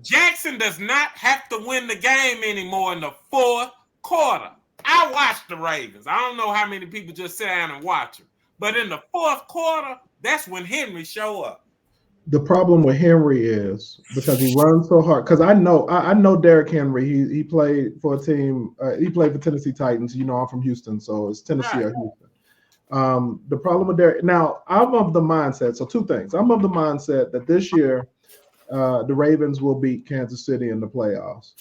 Jackson does not have to win the game anymore in the fourth quarter. I watched the Ravens. I don't know how many people just sit down and watch them. But in the fourth quarter, that's when Henry show up. The problem with Henry is because he runs so hard. Because I know Derrick Henry. He played for a team. He played for Tennessee Titans. I'm from Houston, so it's Tennessee or Houston. The problem with Derrick. Now, I'm of the mindset. So two things. I'm of the mindset that this year the Ravens will beat Kansas City in the playoffs.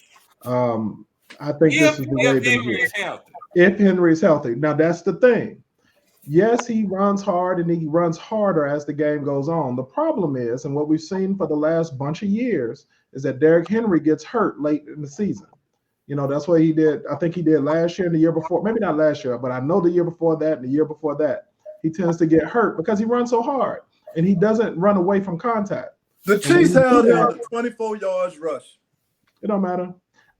I think this is the Ravens year. If Henry is healthy. Now, that's the thing. Yes, he runs hard and he runs harder as the game goes on. The problem is, and what we've seen for the last bunch of years, is that Derrick Henry gets hurt late in the season. That's what he did. I think he did last year and the year before. Maybe not last year, but I know the year before that and the year before that. He tends to get hurt because he runs so hard and he doesn't run away from contact. The Chiefs held him to 24 yards rush. It don't matter.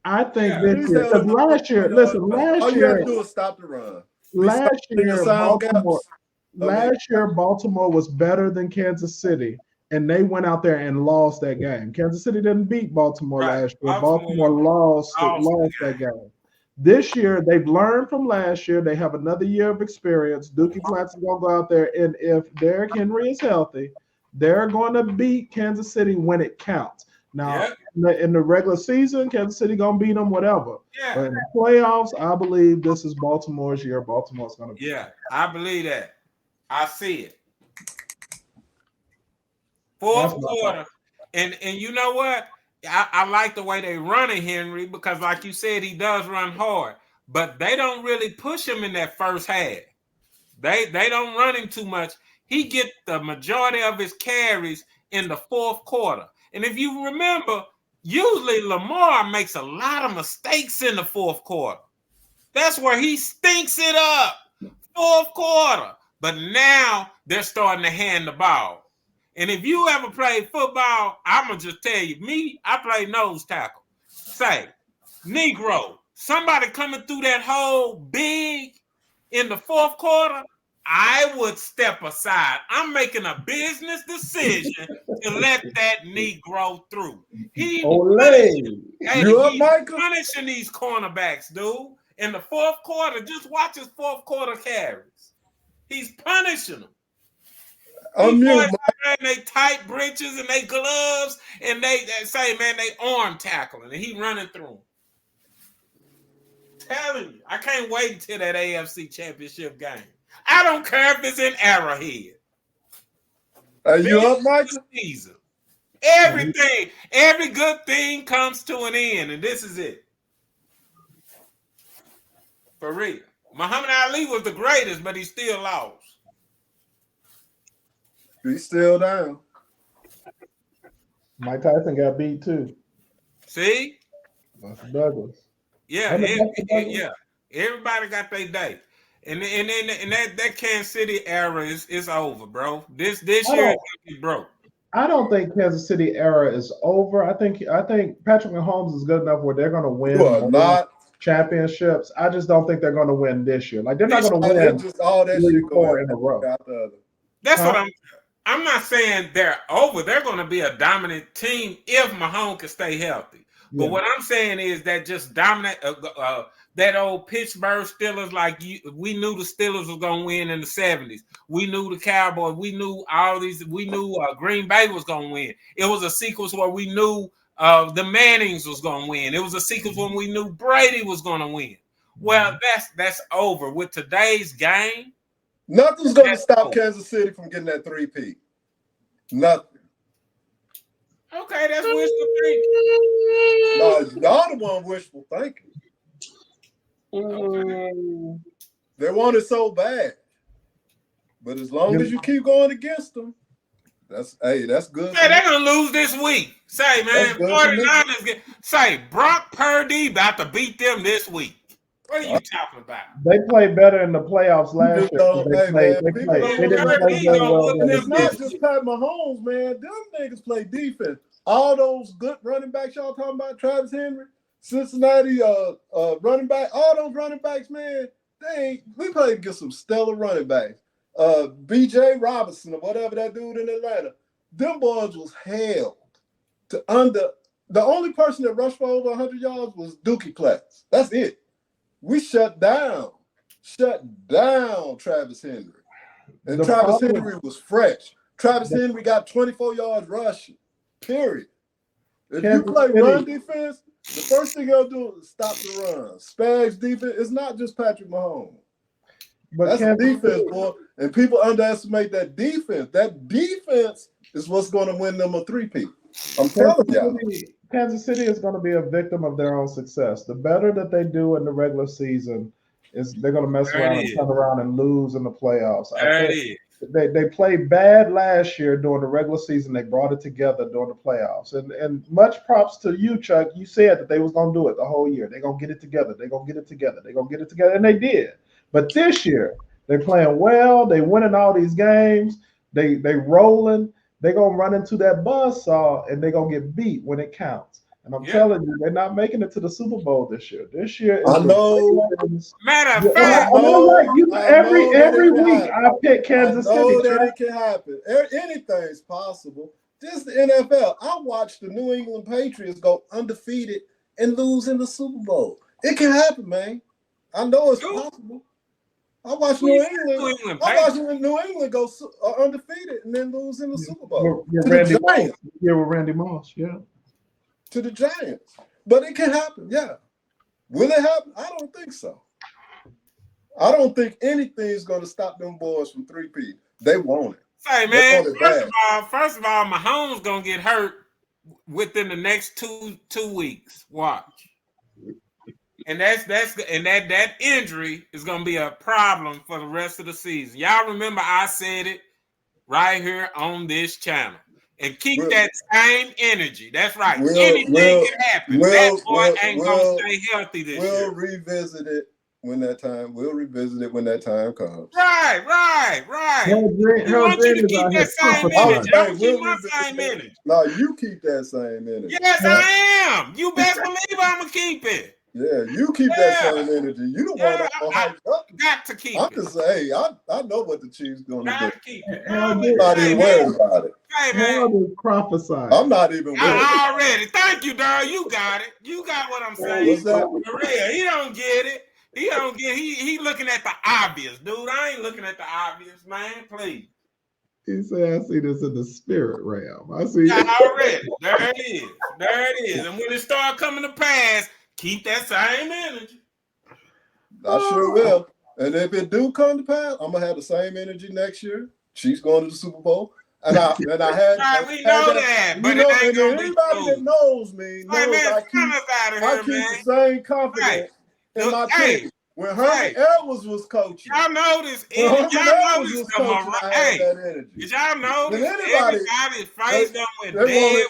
I think this year, because last year, all you have to do is stop the run. Last year, Baltimore was better than Kansas City, and they went out there and lost that game. Kansas City didn't beat Baltimore last year. Baltimore lost that game. This year, they've learned from last year. They have another year of experience. Dookie Platts is going to go out there, and if Derrick Henry is healthy, they're going to beat Kansas City when it counts. Now, in the regular season, Kansas City going to beat them, whatever. Yeah. But in the playoffs, I believe this is Baltimore's year. Baltimore's going to beat them. I believe that. I see it. Fourth quarter. And you know what? I like the way they running Henry because, like you said, he does run hard. But they don't really push him in that first half. They don't run him too much. He get the majority of his carries in the fourth quarter. And if you remember, usually Lamar makes a lot of mistakes in the fourth quarter. That's where he stinks it up. Fourth quarter. But now they're starting to hand the ball. And if you ever played football, I'm going to just tell you, I play nose tackle. Say, Negro, somebody coming through that hole big in the fourth quarter, I would step aside. I'm making a business decision to let that Negro through. He's punishing these cornerbacks, dude. In the fourth quarter, just watch his fourth quarter carries. He's punishing them. These boys wearing they tight breeches and they gloves, and they say, man, they arm tackling, and he running through them. Telling you, I can't wait until that AFC Championship game. I don't care if it's in Arrowhead. Are you up, Michael? Everything, every good thing comes to an end, and this is it. For real. Muhammad Ali was the greatest, but he still lost. He's still down. Mike Tyson got beat too. See? Buster Douglas. Yeah. Everybody got their day. And that Kansas City era is over, bro. This year is broke. I don't think Kansas City era is over. I think Patrick Mahomes is good enough where they're going to win championships. I just don't think they're going to win this year. Like they're not going to win just all that shit 4 in a row. That's what I'm not saying they're over. They're going to be a dominant team if Mahomes can stay healthy. But what I'm saying is that just dominate that old Pittsburgh Steelers, we knew the Steelers was going to win in the 70s. We knew the Cowboys. We knew all these. We knew Green Bay was going to win. It was a sequence where we knew the Mannings was going to win. It was a sequence when we knew Brady was going to win. Well, that's over. With today's game, nothing's going to stop Kansas City from getting that 3-peat. Nothing. Okay, that's wishful thinking. No, y'all the one wishful thinking. Okay. They want it so bad. But as long as you keep going against them, that's good. Hey, they're going to lose this week. Say, man, 49ers say Brock Purdy about to beat them this week. What are you talking about? They played better in the playoffs last year. They didn't play very well. And it's not just Pat Mahomes, man. Them niggas play defense. All those good running backs y'all talking about, Travis Henry, Cincinnati running back, all those running backs, man, we played against some stellar running backs. BJ Robinson or whatever that dude in Atlanta. Them boys was held to under. The only person that rushed for over 100 yards was Dookie Platts. That's it. We shut down Travis Henry. And Travis Henry was fresh. Travis Henry got 24 yards rushing. Period. If you play run defense, the first thing you'll do is stop the run. Spags defense, it's not just Patrick Mahomes. But that's defense, boy. And people underestimate that defense. That defense is what's going to win them a 3-peat. I'm telling y'all. Kansas City is going to be a victim of their own success. The better that they do in the regular season is they're going to mess around and turn around and lose in the playoffs. They played bad last year during the regular season. They brought it together during the playoffs. And much props to you, Chuck. You said that they was going to do it the whole year. They're going to get it together. They're going to get it together. They're going to get it together. And they did. But this year, they're playing well. They winning all these games. They rolling. They're going to run into that buzzsaw, and they're going to get beat when it counts. And I'm telling you, they're not making it to the Super Bowl this year. This year, I know. Matter of fact, every week I pick Kansas City. I know that it can happen. Anything's possible. This is the NFL. I watched the New England Patriots go undefeated and lose in the Super Bowl. It can happen, man. I know it's possible. I watched New England go undefeated and then lose in the Super Bowl. With Randy Moss, to the Giants. But it can happen, yeah. Will it happen? I don't think so. I don't think anything's going to stop them boys from 3-peat. They want it. Say, man, first of all, Mahomes going to get hurt within the next two weeks. Watch. And that injury is going to be a problem for the rest of the season. Y'all remember I said it right here on this channel. And keep that same energy. That's right. Anything can happen. That boy ain't going to stay healthy this year. We'll revisit it when that time. We'll revisit it when that time comes. Right. I want you to keep that same energy. I will keep my same energy. No, you keep that same energy. Yes, I am. You best believe I'm going to keep it. Yeah, you keep that same energy. You don't want to got to keep it. I'm just saying, I know what the Chiefs going to do. Got to keep it. I'm not even worried about it. Hey, man. I'm not even worried. Already. Thank you, Darryl. You got it. You got what I'm saying. What's that? For real. He don't get it. He looking at the obvious, dude. I ain't looking at the obvious, man. Please. He said, I see this in the spirit realm. I see. Yeah, already. There it is. And when it start coming to pass, keep that same energy. I sure will. And if it do come to pass, I'm gonna have the same energy next year. Chiefs going to the Super Bowl. And I had we know that, but it ain't gonna be anybody that knows me knows I keep the same confidence in my team. When Herman Edwards was coaching, y'all notice. Did y'all notice? Everybody's face done went dead.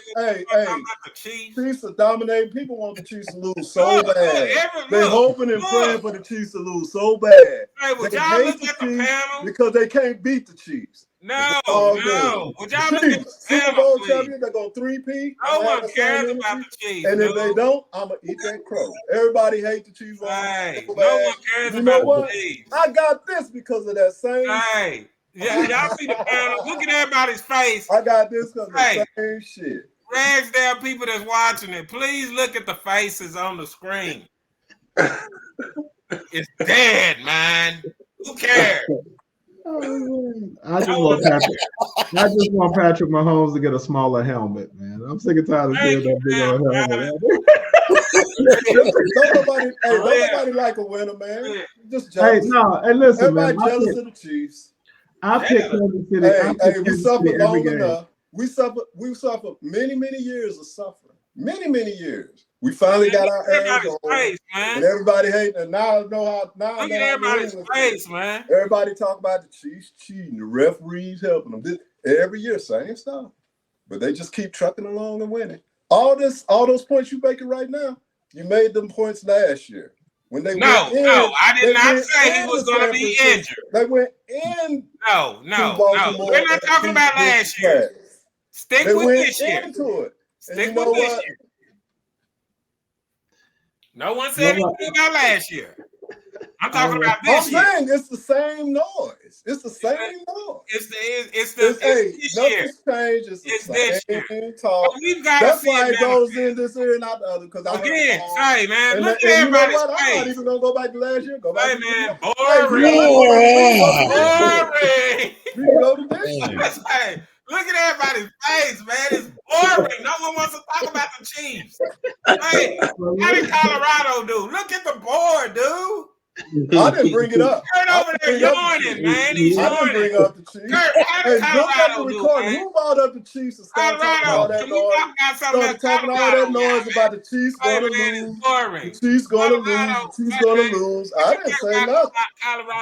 Chiefs are dominating. People want the Chiefs to lose so bad. They're hoping and praying for the Chiefs to lose so bad. Hey, would y'all look at the panel? Because they can't beat the Chiefs. No. Would y'all look at the Super Bowl champion, they're going to 3-peat. No one cares about the Chiefs. And if they don't, I'm going to eat that crow. Everybody hates the Chiefs. No one cares about the Chiefs. I got this because of that same. Yeah, y'all see the panel. Look at everybody's face. I got this because Hey. the same shit. Ragsdale people that's watching it, please look at the faces on the screen. It's dead, man. Who cares? I just want Patrick Mahomes to get a smaller helmet, man. I'm sick and tired of seeing that big old helmet. Don't nobody like a winner, man. Just Hey, jealous. no, and listen, Everybody man. jealous of the Chiefs. I picked Kansas City. Hey, we suffered long enough. We suffered many years of suffering. Many years. We finally got our ass on. Face, man. And everybody hating. And now I know how. Now Look at everybody's face, man. Everybody talk about the Chiefs cheating, the referees helping them. Every year, same stuff. But they just keep trucking along and winning. All those points you making right now, you made them points last year. When they No, I did not say he was going to be injured. They went in. No. We're not talking about last year. Stick with this year. Stick with this year. No one said anything about last year. I'm talking about this year. I'm saying it's the same noise. It's the same noise. It's this nothing's year. Changed. It's this the year. same talk. That's why it goes in this ear and not the other. Because again, say man, look at you know everybody's what? I'm face. not even gonna go back to last year. Go back. Hey man, boring. We go to this year. Hey, look at everybody's face, man. It's boring. No one wants to talk about the Chiefs. Hey, how did Colorado do? Look at the board, dude. I didn't bring it up. Kurt over there yawning, man. He's I didn't bring up the Chiefs. Kurt, how did Colorado do, man? Who brought up the Chiefs and started talking all that noise? Started talking all that noise about the Chiefs going to lose. The Chiefs going to lose. The Chiefs going to lose. I didn't say nothing.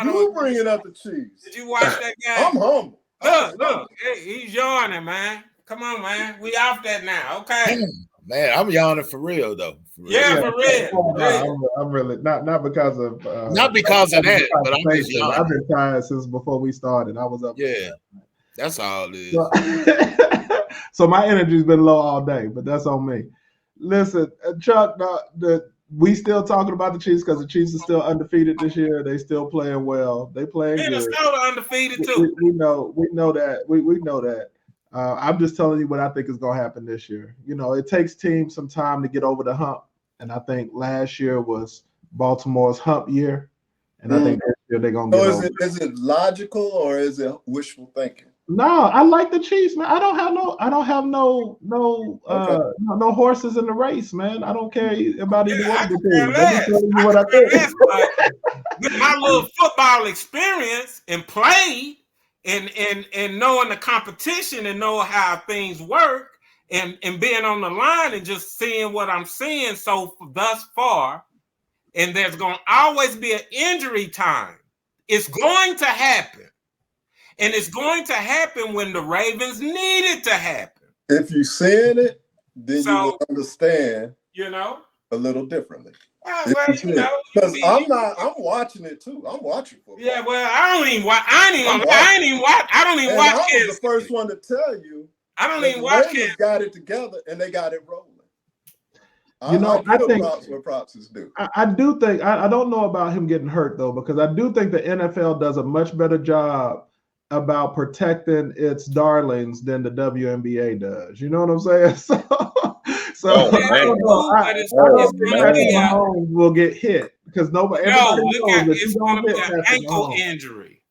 You bringing up the Chiefs. Did you watch that game? I'm humble. Look, he's yawning, man. Come on, man. We off that now, okay? Man, I'm yawning for real though. Yeah, for real. I'm really not because of not because of that, but I'm just yawning. I've been tired since before we started. I was up. Yeah, that's all it is. So my energy's been low all day, but that's on me. Listen, Chuck, we still talking about the Chiefs because the Chiefs are still undefeated this year. They still playing well. They playing good. Minnesota undefeated too. We know that. We know that. I'm just telling you what I think is going to happen this year. You know, it takes teams some time to get over the hump, and I think last year was Baltimore's hump year, and I think this year they're going to get over it. Is it logical or is it wishful thinking? No, I like the Chiefs, man. I don't have no horses in the race, man. I don't care about either one of the teams. I'm just telling you what I think. With my little football experience and play. And knowing the competition and know how things work and being on the line and just seeing what I'm seeing so thus far, and there's going to always be an injury time. It's going to happen. And it's going to happen when the Ravens need it to happen. If you're seeing it, then you will understand, a little differently. Because I'm watching it too. I'm watching football. Yeah, well, I don't even watch. I don't even watch. I was the first one to tell you. I don't even watch. Ravens got it together and they got it rolling. I think props where props is due. I do think I don't know about him getting hurt though, because I do think the NFL does a much better job about protecting its darlings than the WNBA does. You know what I'm saying? So I don't know. I don't think Patrick Mahomes will get hit because nobody. It's going to be an ankle injury.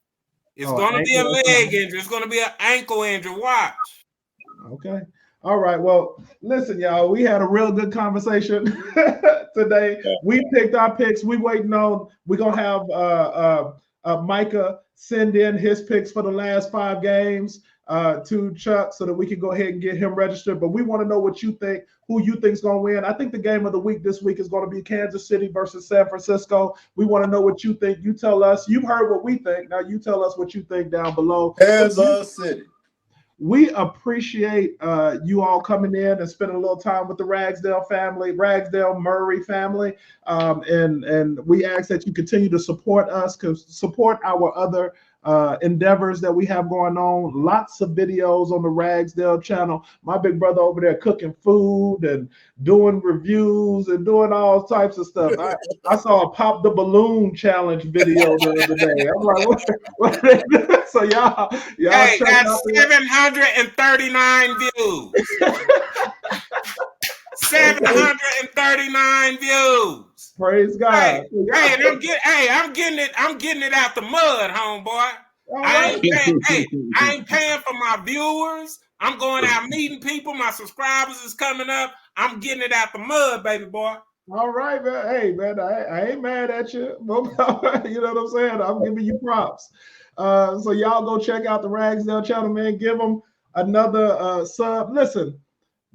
It's going to be a leg injury. It's going to be an ankle injury. Watch. Okay. All right. Well, listen, y'all. We had a real good conversation today. We picked our picks. We're gonna have Micah send in his picks for the last 5 games to Chuck so that we can go ahead and get him registered. But we want to know what you think, who you think is going to win. I think the game of the week this week is going to be Kansas City versus San Francisco. We want to know what you think. You tell us. You've heard what we think. Now you tell us what you think down below. Kansas City. We appreciate you all coming in and spending a little time with the Ragsdale Murray family. And we ask that you continue to support us, support our other endeavors that we have going on. Lots of videos on the Ragsdale channel. My big brother over there cooking food and doing reviews and doing all types of stuff. I saw a pop the balloon challenge video the other day. I'm like, what So y'all Hey, check got out 739 views. 739 views. Praise God. Hey, and I'm getting it out the mud, homeboy. I ain't paying for my viewers. I'm going out meeting people. My subscribers is coming up. I'm getting it out the mud, baby boy. All right, man. Hey, man, I ain't mad at you. You know what I'm saying? I'm giving you props. So y'all go check out the Ragsdale channel, man. Give them another sub. Listen,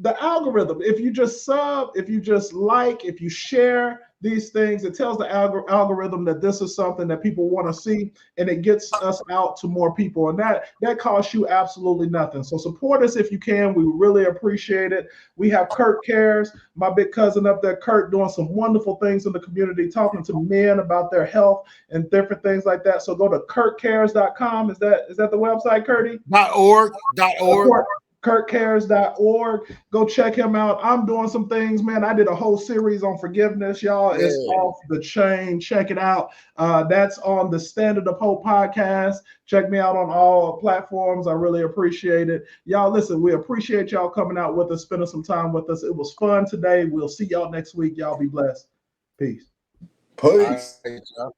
the algorithm, if you just sub, if you just like, if you share these things, it tells the algorithm that this is something that people want to see, and it gets us out to more people. And that costs you absolutely nothing. So support us if you can. We really appreciate it. We have Kurt Cares, my big cousin up there, Kurt, doing some wonderful things in the community, talking to men about their health and different things like that. So go to kurtcares.com. Is that the website, Kurtie? .org. KurtCares.org. Go check him out. I'm doing some things, man. I did a whole series on forgiveness, y'all. It's off the chain. Check it out. That's on the Standard of Hope podcast. Check me out on all platforms. I really appreciate it. Y'all, listen, we appreciate y'all coming out with us, spending some time with us. It was fun today. We'll see y'all next week. Y'all be blessed. Peace. Peace. All right,